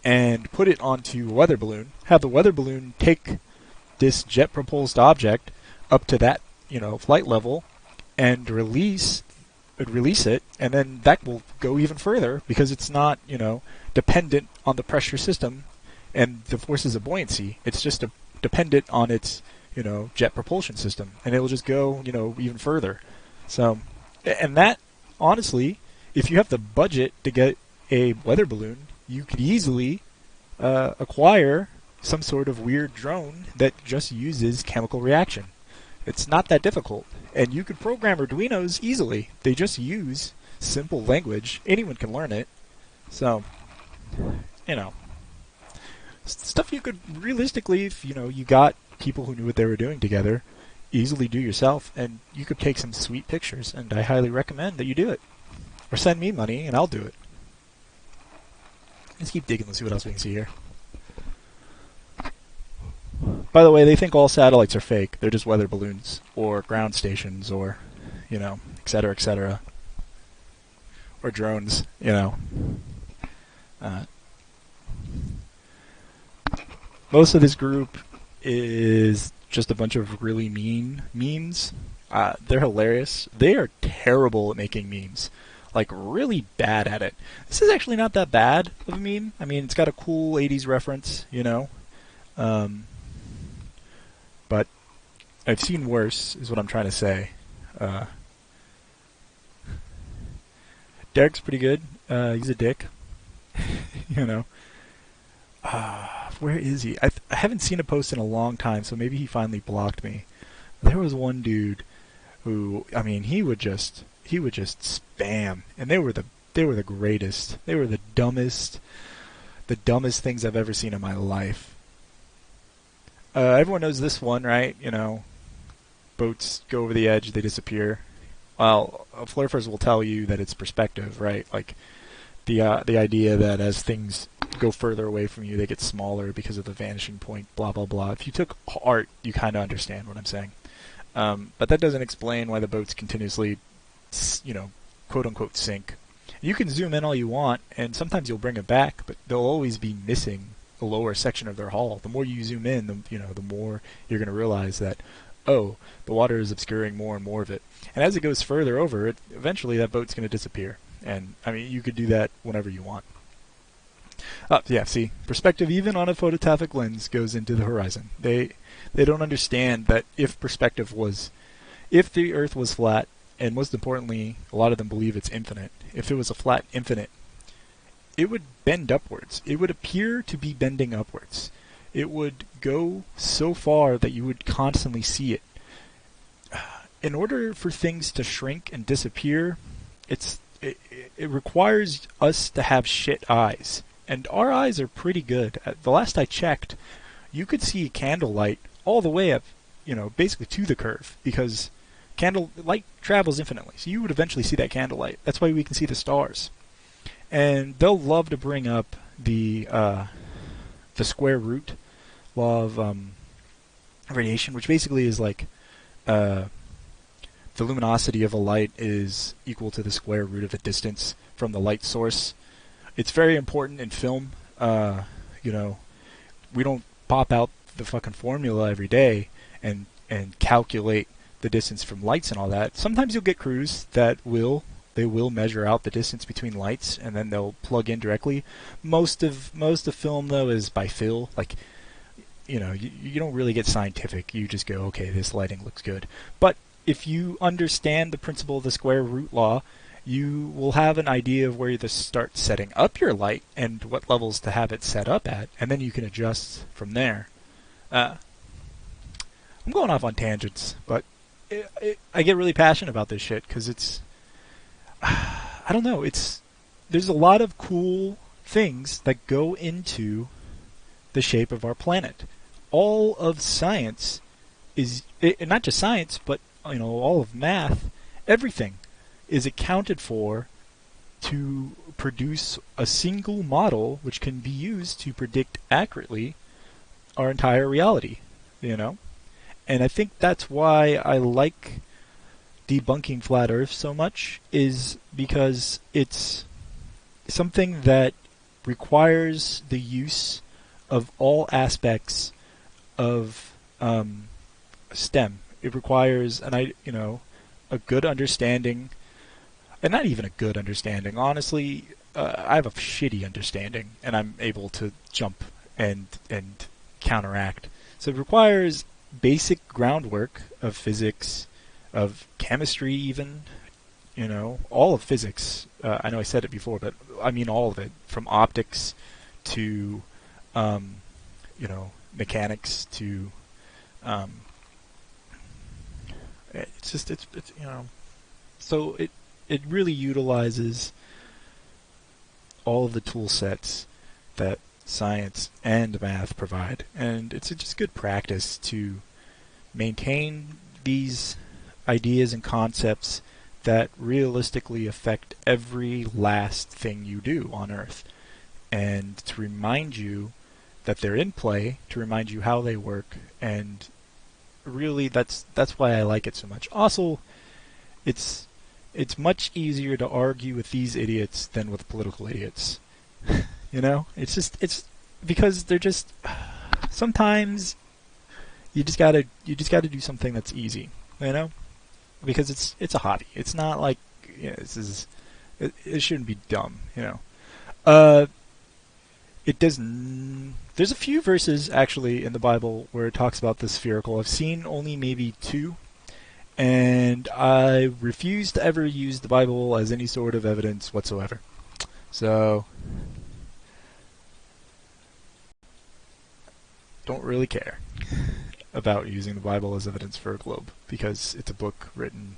and put it onto a weather balloon, have the weather balloon take this jet propulsed object up to that, flight level, and release it, and then that will go even further because it's not, dependent on the pressure system and the forces of buoyancy. It's just dependent on its, jet propulsion system, and it'll just go, even further. So, and that, honestly, if you have the budget to get a weather balloon, you could easily acquire some sort of weird drone that just uses chemical reaction. It's not that difficult, and you could program Arduinos easily. They just use simple language. Anyone can learn it. So, stuff you could realistically, if you got people who knew what they were doing together, easily do yourself, and you could take some sweet pictures, and I highly recommend that you do it. Or send me money, and I'll do it. Let's keep digging. Let's see what else we can see here. By the way, they think all satellites are fake. They're just weather balloons, or ground stations, or, etc., etc. Or drones, Most of this group is just a bunch of really mean memes. They're hilarious. They are terrible at making memes. Like, really bad at it. This is actually not that bad of a meme. I mean, it's got a cool 80s reference, but I've seen worse, is what I'm trying to say. Derek's pretty good. He's a dick. Where is he? I haven't seen a post in a long time, so maybe he finally blocked me. There was one dude who, he would just spam, and they were the greatest. They were the dumbest things I've ever seen in my life. Everyone knows this one, right? Boats go over the edge, they disappear. Well, flurfers will tell you that it's perspective, right? Like the idea that as things go further away from you, they get smaller because of the vanishing point, blah, blah, blah. If you took art, you kind of understand what I'm saying. But that doesn't explain why the boats continuously, quote-unquote sink. You can zoom in all you want, and sometimes you'll bring it back, but they'll always be missing a lower section of their hull. The more you zoom in, the more you're going to realize that, oh, the water is obscuring more and more of it. And as it goes further over, eventually that boat's going to disappear. And, you could do that whenever you want. Yeah, see, perspective even on a photographic lens goes into the horizon. They don't understand that if the Earth was flat, and most importantly, a lot of them believe it's infinite. If it was a flat infinite, it would bend upwards. It would appear to be bending upwards. It would go so far that you would constantly see it. In order for things to shrink and disappear, it requires us to have shit eyes. And our eyes are pretty good. The last I checked, you could see candlelight all the way up, basically to the curve, because light travels infinitely. So you would eventually see that candlelight. That's why we can see the stars. And they'll love to bring up the square root law of radiation, which basically is like the luminosity of a light is equal to the square root of the distance from the light source. It's very important in film. We don't pop out the fucking formula every day and calculate the distance from lights and all that. Sometimes you'll get crews that will measure out the distance between lights and then they'll plug in directly. Most of film though is by feel. Like, you don't really get scientific. You just go, okay, this lighting looks good. But if you understand the principle of the square root law, you will have an idea of where to start setting up your light and what levels to have it set up at, and then you can adjust from there. I'm going off on tangents, but I get really passionate about this shit because it's, I don't know, there's a lot of cool things that go into the shape of our planet. All of science is, not just science, but all of math, everything is accounted for to produce a single model which can be used to predict accurately our entire reality, And I think that's why I like debunking flat Earth so much, is because it's something that requires the use of all aspects of STEM. It requires a good understanding. And not even a good understanding. Honestly, I have a shitty understanding, and I'm able to jump and counteract. So it requires basic groundwork of physics, of chemistry even, all of physics. I know I said it before, but I mean all of it, from optics to, mechanics to, so it really utilizes all of the tool sets that science and math provide. And it's just good practice to maintain these ideas and concepts that realistically affect every last thing you do on Earth. And to remind you that they're in play, to remind you how they work, and really that's why I like it so much. Also, it's much easier to argue with these idiots than with political idiots. It's because they're just, sometimes you just gotta do something that's easy, because it's a hobby. It's not like, it shouldn't be dumb, there's a few verses actually in the Bible where it talks about the spherical. I've seen only maybe 2. And I refuse to ever use the Bible as any sort of evidence whatsoever. So, don't really care about using the Bible as evidence for a globe, because it's a book written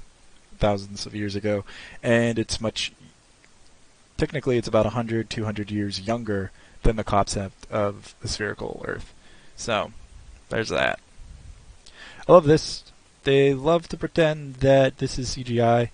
thousands of years ago, and technically it's about 100, 200 years younger than the concept of the spherical Earth. So, there's that. I love this. They love to pretend that this is CGI.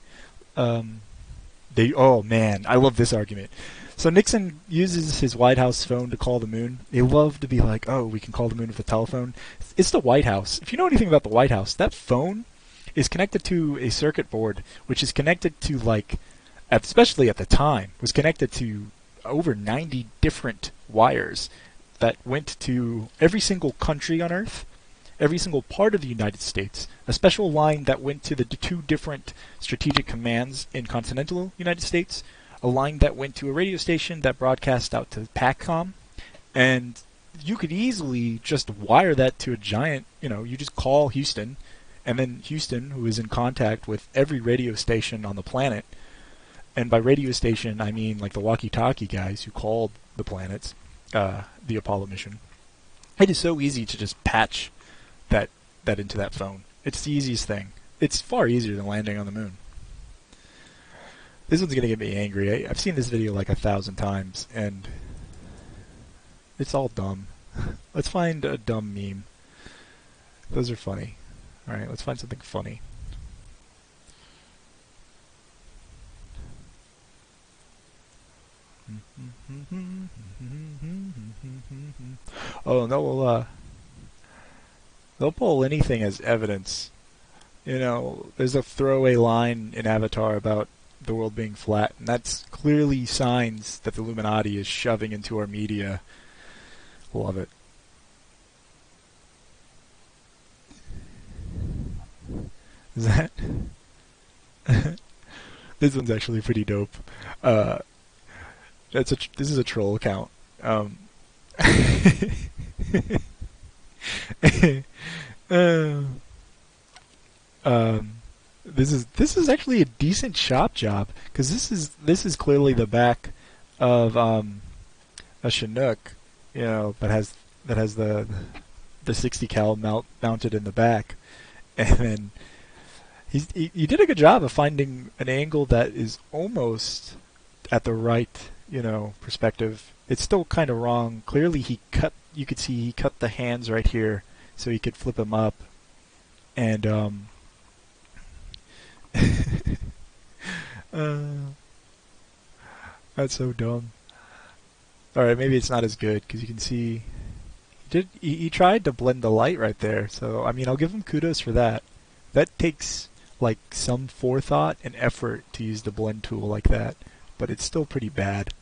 Oh man, I love this argument. So Nixon uses his White House phone to call the moon. They love to be like, oh, we can call the moon with a telephone. It's the White House. If you know anything about the White House, that phone is connected to a circuit board, which is connected to, especially at the time, was connected to over 90 different wires that went to every single country on Earth, every single part of the United States, a special line that went to the 2 different strategic commands in continental United States, a line that went to a radio station that broadcast out to PACCOM, and you could easily just wire that to a giant, you just call Houston, and then Houston, who is in contact with every radio station on the planet, and by radio station I mean like the walkie-talkie guys who called the planets, the Apollo mission. It is so easy to just patch that into that phone. It's the easiest thing. It's far easier than landing on the moon. This one's gonna get me angry. I've seen this video like 1,000 times, and it's all dumb. Let's find a dumb meme. Those are funny. Alright, let's find something funny. Oh, no, they'll pull anything as evidence. There's a throwaway line in Avatar about the world being flat, and that's clearly signs that the Illuminati is shoving into our media. Love it. Is that? This one's actually pretty dope. This is a troll account. This is actually a decent shop job, because this is clearly the back of a Chinook, that has the 60 cal mounted in the back, and then he did a good job of finding an angle that is almost at the right perspective. It's still kind of wrong. Clearly you could see he cut the hands right here so he could flip them up, and that's so dumb. Alright, maybe it's not as good, because you can see he tried to blend the light right there, so I mean, I'll give him kudos for that. That takes like some forethought and effort to use the blend tool like that, but it's still pretty bad.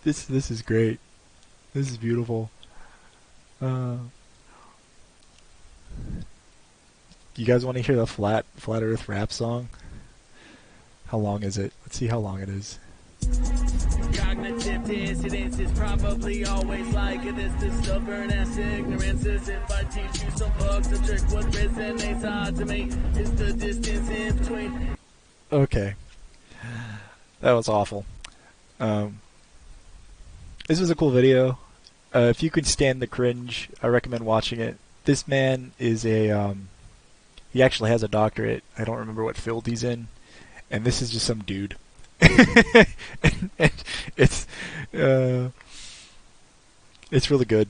This is great. This is beautiful. You guys want to hear the Flat Earth rap song? How long is it? Let's see how long it is. Cognitive dissonance is probably always like this. The stubborn-ass ignorance is if I teach you some bugs, a trick what resonates odd to me is the distance in between. Okay. That was awful. This was a cool video. If you could stand the cringe, I recommend watching it. This man is he actually has a doctorate. I don't remember what field he's in. And this is just some dude. and it's really good.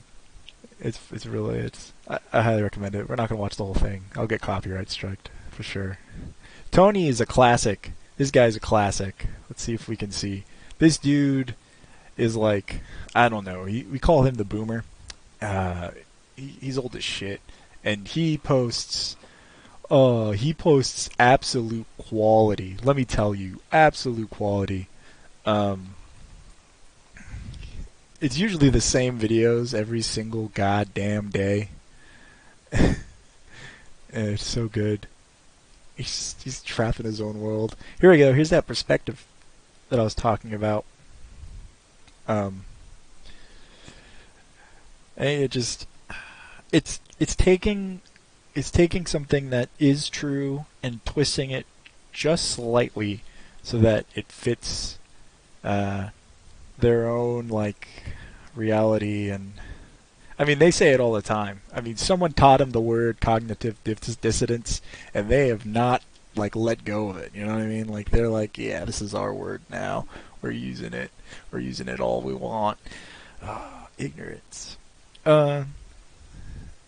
I highly recommend it. We're not gonna watch the whole thing. I'll get copyright striked for sure. Tony is a classic. This guy's a classic. Let's see if we can see. This dude is like, I don't know. We call him the boomer. He's old as shit, and he posts absolute quality. Let me tell you, absolute quality. It's usually the same videos every single goddamn day. And it's so good. He's trapped in his own world. Here we go. Here's that perspective that I was talking about. And it's taking something that is true and twisting it just slightly so that it fits their own like reality. And I mean, they say it all the time. I mean, someone taught them the word cognitive dissonance, and they have not like let go of it. You know what I mean? Like they're like, yeah, this is our word now. We're using it. We're using it all we want. Ignorance. Oh,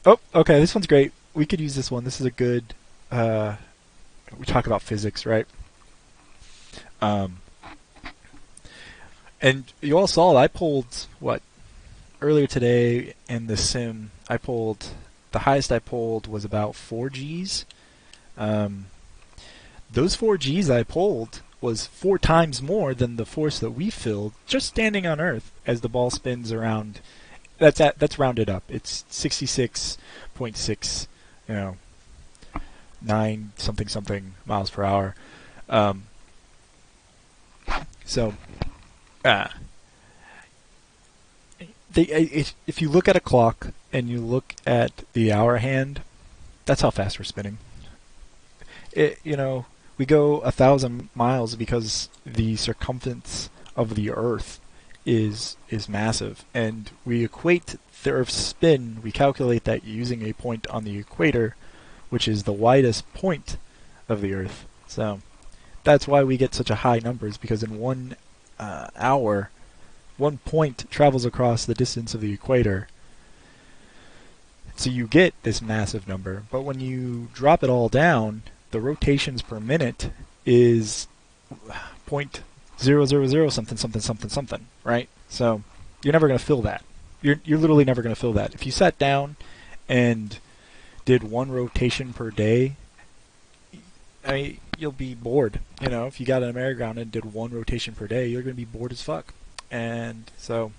okay. This one's great. We could use this one. This is a good. We talk about physics, right? And you all saw it. I pulled earlier today in the sim. The highest I pulled was about 4 Gs. Those 4 Gs I pulled was 4 times more than the force that we feel just standing on Earth as the ball spins around. That's rounded up. It's 66.6, 9 something miles per hour. So, if you look at a clock and you look at the hour hand, that's how fast we're spinning. We go 1,000 miles because the circumference of the Earth is massive, and we equate the Earth's spin. We calculate that using a point on the equator, which is the widest point of the Earth. So that's why we get such a high numbers, because in 1 hour, 1 point travels across the distance of the equator. So you get this massive number. But when you drop it all down, the rotations per minute is 0.000 something something something something, right? So you're never going to fill that. You're literally never going to fill that. If you sat down and did 1 rotation per day, you'll be bored. If you got an merry-go-round and did 1 rotation per day, you're going to be bored as fuck. And so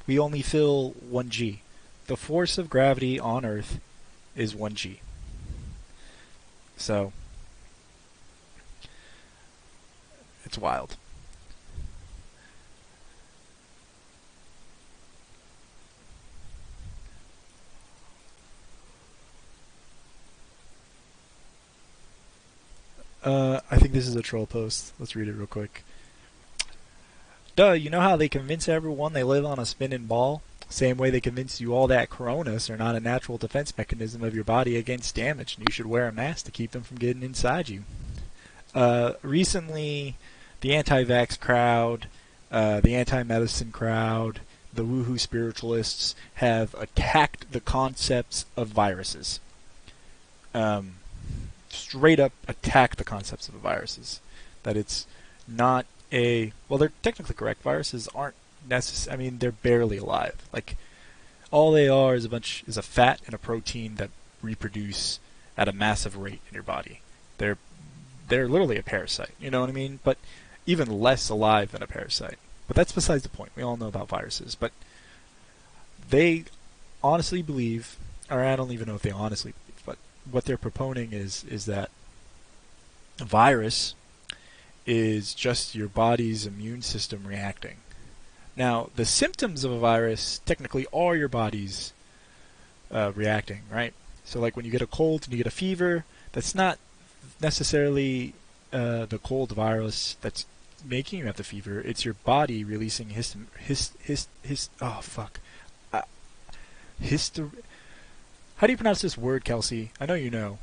we only fill 1g. The force of gravity on Earth is 1g. So it's wild. I think this is a troll post. Let's read it real quick. Duh, you know how they convince everyone they live on a spinning ball? Same way they convince you all that coronas are not a natural defense mechanism of your body against damage, and you should wear a mask to keep them from getting inside you. Recently, the anti-vax crowd, the anti-medicine crowd, the woohoo spiritualists have attacked the concepts of viruses. Straight up attack the concepts of the viruses. That it's not well, they're technically correct. Viruses aren't necessary. They're barely alive. Like, all they are is a fat and a protein that reproduce at a massive rate in your body. They're literally a parasite. You know what I mean? But even less alive than a parasite. But that's besides the point. We all know about viruses. But they honestly believe, or I don't even know if they honestly believe, but what they're proponing is that a virus is just your body's immune system reacting. Now, the symptoms of a virus technically are your body's reacting, right? So like when you get a cold and you get a fever, that's not necessarily the cold virus that's making you have the fever. It's your body releasing how do you pronounce this word, Kelsey? I know you know.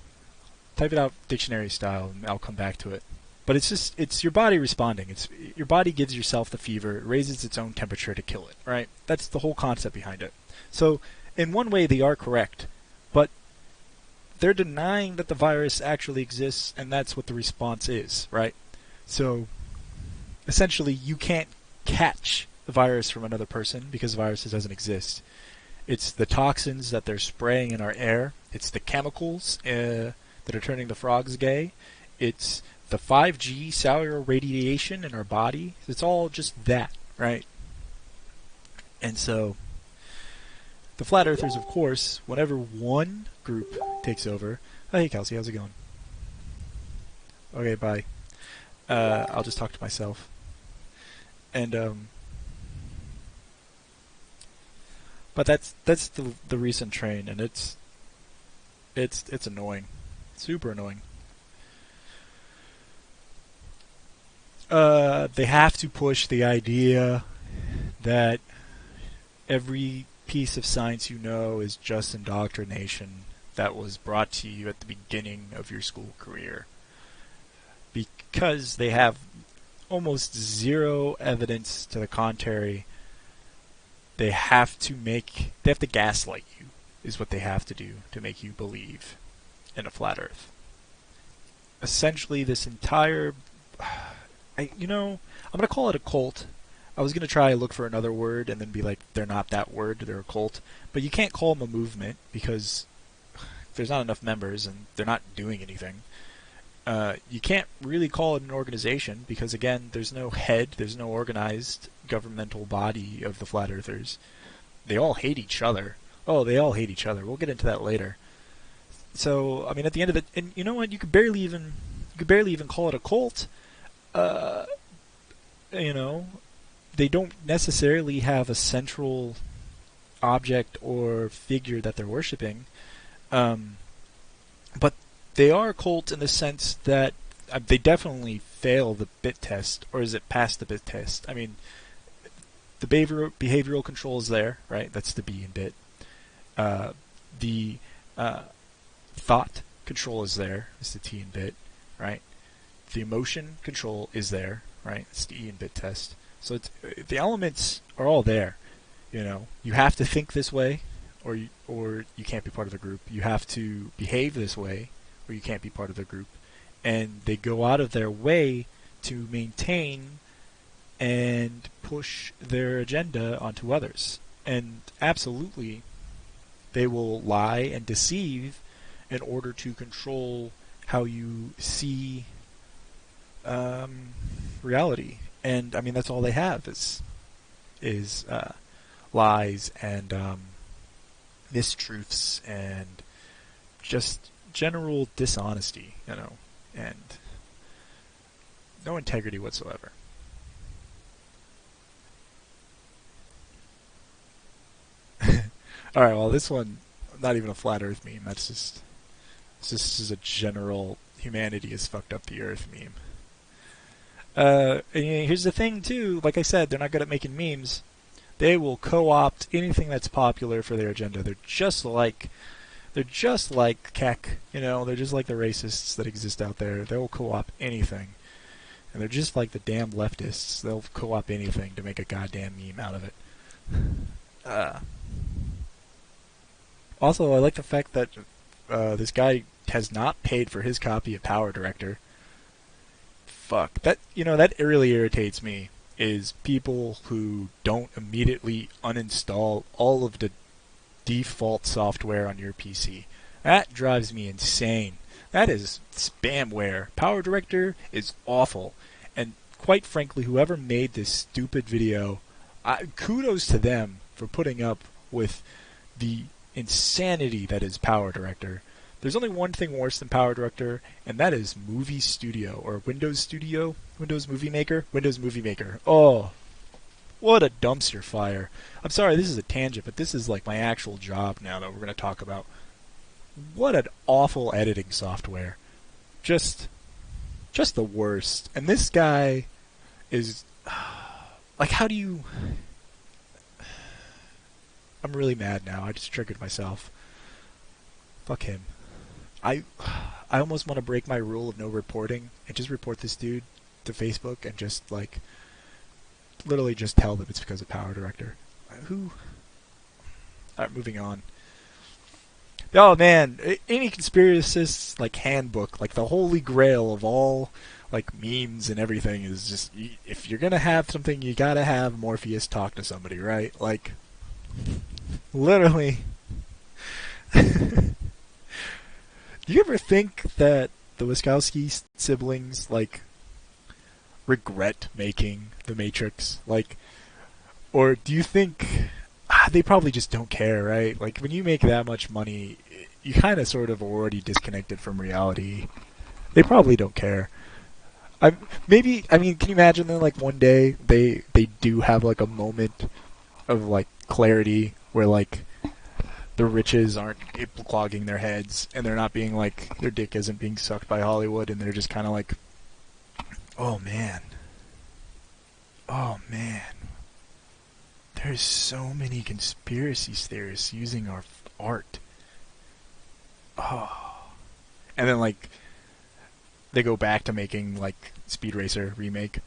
Type it out dictionary style and I'll come back to it. But it's your body responding. It's your body gives yourself the fever, it raises its own temperature to kill it, right? That's the whole concept behind it. So in one way they are correct, but they're denying that the virus actually exists, and that's what the response is, right? So essentially you can't catch the virus from another person because the virus doesn't exist. It's the toxins that they're spraying in our air. It's the chemicals that are turning the frogs gay. It's the 5G cellular radiation in our body. It's all just that, right? And so the flat earthers, of course, whenever one group takes over... Oh, hey, Kelsey, how's it going? Okay, bye. I'll just talk to myself. And, but that's the recent train, and it's annoying. Super annoying. They have to push the idea that every piece of science you know is just indoctrination that was brought to you at the beginning of your school career. Because they have almost zero evidence to the contrary, they have to gaslight you, is what they have to do to make you believe in a flat earth. Essentially, this entire... I'm going to call it a cult. I was going to try to look for another word and then be like, they're not that word, they're a cult. But you can't call them a movement because there's not enough members and they're not doing anything. You can't really call it an organization because, again, there's no head, there's no organized governmental body of the flat earthers. They all hate each other. Oh, they all hate each other. We'll get into that later. So, at the end of it, and you know what? You could barely even call it a cult. you know, they don't necessarily have a central object or figure that they're worshiping, but they are a cult in the sense that they definitely fail the bit test, or is it past the bit test? I mean, the behavioral control is there, right? That's the B in bit. The thought control is there. It's the T in bit, right? The emotion control is there, right? It's the E in bit test. So the elements are all there. You know, you have to think this way, or you can't be part of the group. You have to behave this way, or you can't be part of the group. And they go out of their way to maintain and push their agenda onto others. And absolutely, they will lie and deceive in order to control how you see reality. And I mean, that's all they have is lies and mistruths and just general dishonesty, you know, and no integrity whatsoever. All right, well, this one, not even a flat Earth meme. That's just this is a general humanity has fucked up the Earth meme. And here's the thing too. Like I said, they're not good at making memes. They will co-opt anything that's popular for their agenda. They're just like Keck, you know. They're just like the racists that exist out there. They'll co-opt anything, and they're just like the damn leftists. They'll co-opt anything to make a goddamn meme out of it. Also, I like the fact that this guy has not paid for his copy of Power Director. Fuck that. You know, that really irritates me. Is people who don't immediately uninstall all of the default software on your PC. That drives me insane. That is spamware. Power Director is awful. And quite frankly, whoever made this stupid video, kudos to them for putting up with the insanity that is Power Director. There's only one thing worse than Power Director, and that is Movie Studio, or Windows Studio, Windows Movie Maker. Oh, what a dumpster fire. I'm sorry, this is a tangent, but this is like my actual job now that we're going to talk about. What an awful editing software. Just the worst. And this guy is, like, how do you... I'm really mad now. I just triggered myself. Fuck him. I almost want to break my rule of no reporting and just report this dude to Facebook and just, like, literally just tell them it's because of Power Director. Who? Alright, moving on. Oh, man. Any conspiracist's, like, handbook, like, the holy grail of all, like, memes and everything is just, if you're gonna have something, you gotta have Morpheus talk to somebody, right? Like, literally. Do you ever think that the Wachowski siblings, like, regret making The Matrix? Like, or do you think they probably just don't care, right? Like, when you make that much money, you kind of sort of already disconnected from reality. They probably don't care. Can you imagine that, like, one day they do have, like, a moment of, like, clarity where, like, the riches aren't clogging their heads, and they're not being, like, their dick isn't being sucked by Hollywood, and they're just kind of like, oh man, there's so many conspiracy theorists using our art. Oh. And then, like, they go back to making, like, Speed Racer remake.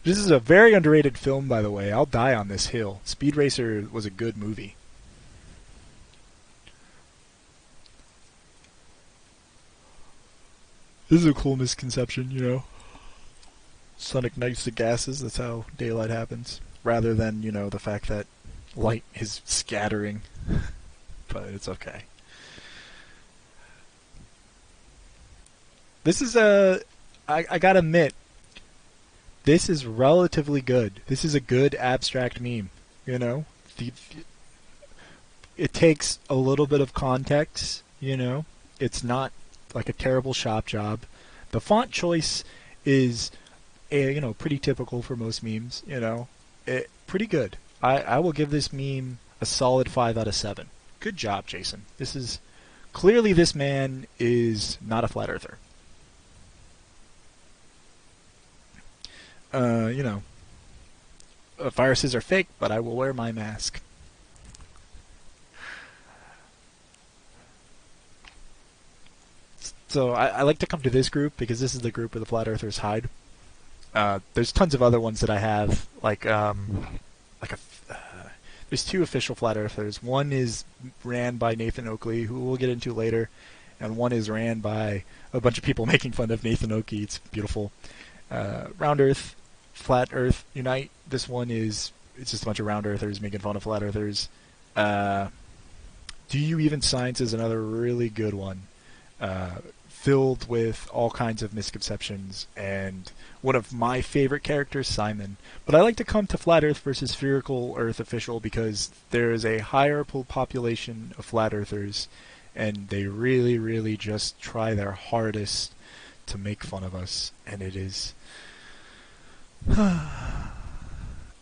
This is a very underrated film, by the way. I'll die on this hill. Speed Racer was a good movie. This is a cool misconception, you know. Sun ignites the gases, that's how daylight happens. Rather than, you know, the fact that light is scattering. But it's okay. This is I gotta admit, this is relatively good. This is a good abstract meme, you know? It takes a little bit of context, you know? It's not like a terrible shop job. The font choice is pretty typical for most memes. Pretty good. I will give this meme a solid 5 out of 7. Good job, Jason. Clearly this man is not a flat earther. Viruses are fake, but I will wear my mask. So I like to come to this group because this is the group where the flat earthers hide. There's tons of other ones that I have, there's 2 official flat earthers. One is ran by Nathan Oakley, who we'll get into later, and one is ran by a bunch of people making fun of Nathan Oakley. It's beautiful. Round Earth, Flat Earth Unite. This one it's just a bunch of round earthers making fun of flat earthers. Do You Even Science is another really good one. Filled with all kinds of misconceptions, and one of my favorite characters, Simon. But I like to come to Flat Earth versus Spherical Earth Official because there is a higher population of Flat Earthers, and they really, really just try their hardest to make fun of us, and it is...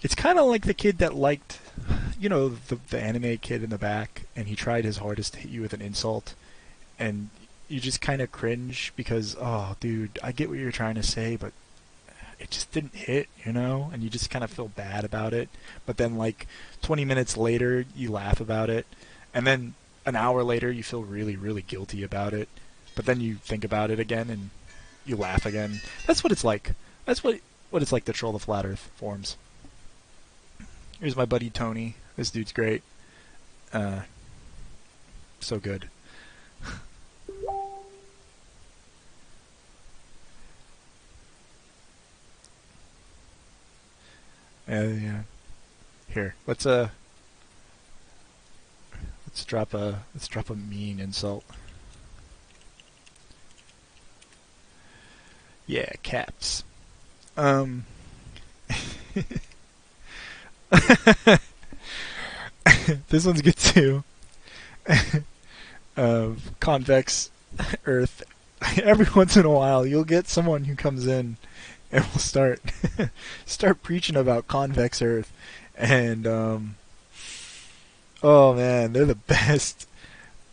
It's kind of like the kid that liked, the anime kid in the back, and he tried his hardest to hit you with an insult, and you just kind of cringe because, oh, dude, I get what you're trying to say, but it just didn't hit, and you just kind of feel bad about it. But then, 20 minutes later, you laugh about it, and then an hour later, you feel really, really guilty about it. But then you think about it again, and you laugh again. That's what it's like. That's what it's like to troll the Flat Earth forums. Here's my buddy Tony. This dude's great. So good. Yeah. Here, let's drop a mean insult. Yeah, caps. This one's good too. Convex Earth. Every once in a while, you'll get someone who comes in and will start preaching about convex Earth, and oh man, they're the best.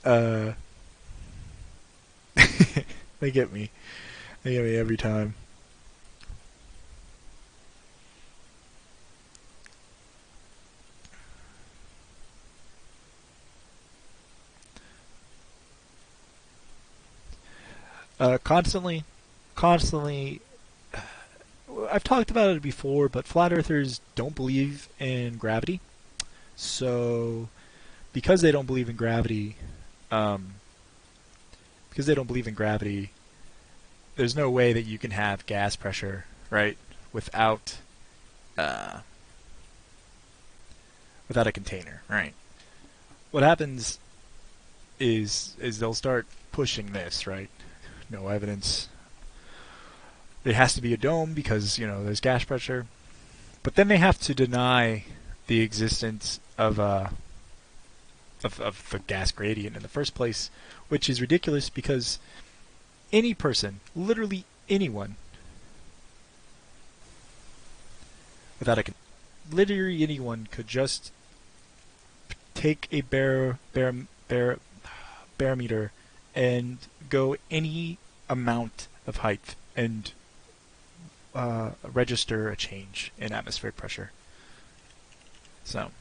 They get me. They get me every time. Constantly, I've talked about it before, but flat earthers don't believe in gravity. So, because they don't believe in gravity, there's no way that you can have gas pressure, right, without a container, right? What happens is they'll start pushing this, right? No evidence. It has to be a dome because, there's gas pressure. But then they have to deny the existence of the gas gradient in the first place, which is ridiculous because any person, literally anyone, literally anyone could just take a barometer and go any amount of height and register a change in atmospheric pressure. So,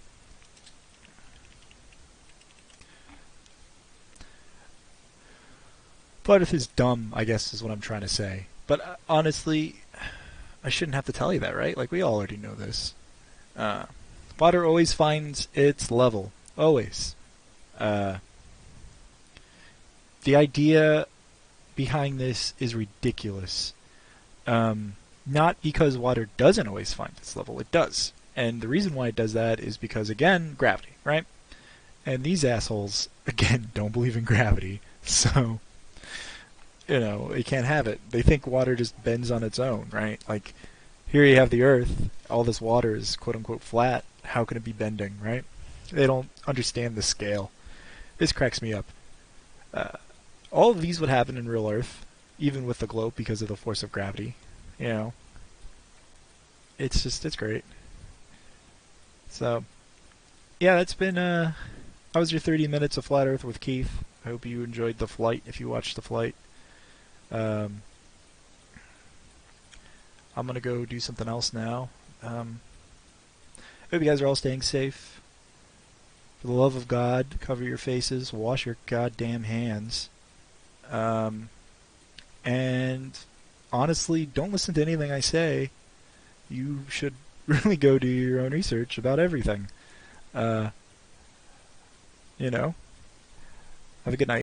flat Earth is dumb, I guess, is what I'm trying to say. But honestly, I shouldn't have to tell you that, right? We all already know this. Water always finds its level. Always. The idea behind this is ridiculous. Not because water doesn't always find its level. It does. And the reason why it does that is because, again, gravity, right? And these assholes, again, don't believe in gravity. So, they can't have it. They think water just bends on its own, right? Here you have the Earth. All this water is quote-unquote flat. How can it be bending, right? They don't understand the scale. This cracks me up. All of these would happen in real Earth, even with the globe, because of the force of gravity. it's great. So, yeah, that's been that was your 30 minutes of Flat Earth with Keith. I hope you enjoyed the flight. If you watched the flight, um, I'm gonna go do something else now. Hope you guys are all staying safe. For the love of God, cover your faces, wash your goddamn hands, and honestly, don't listen to anything I say. You should really go do your own research about everything. Uh, you know, have a good night.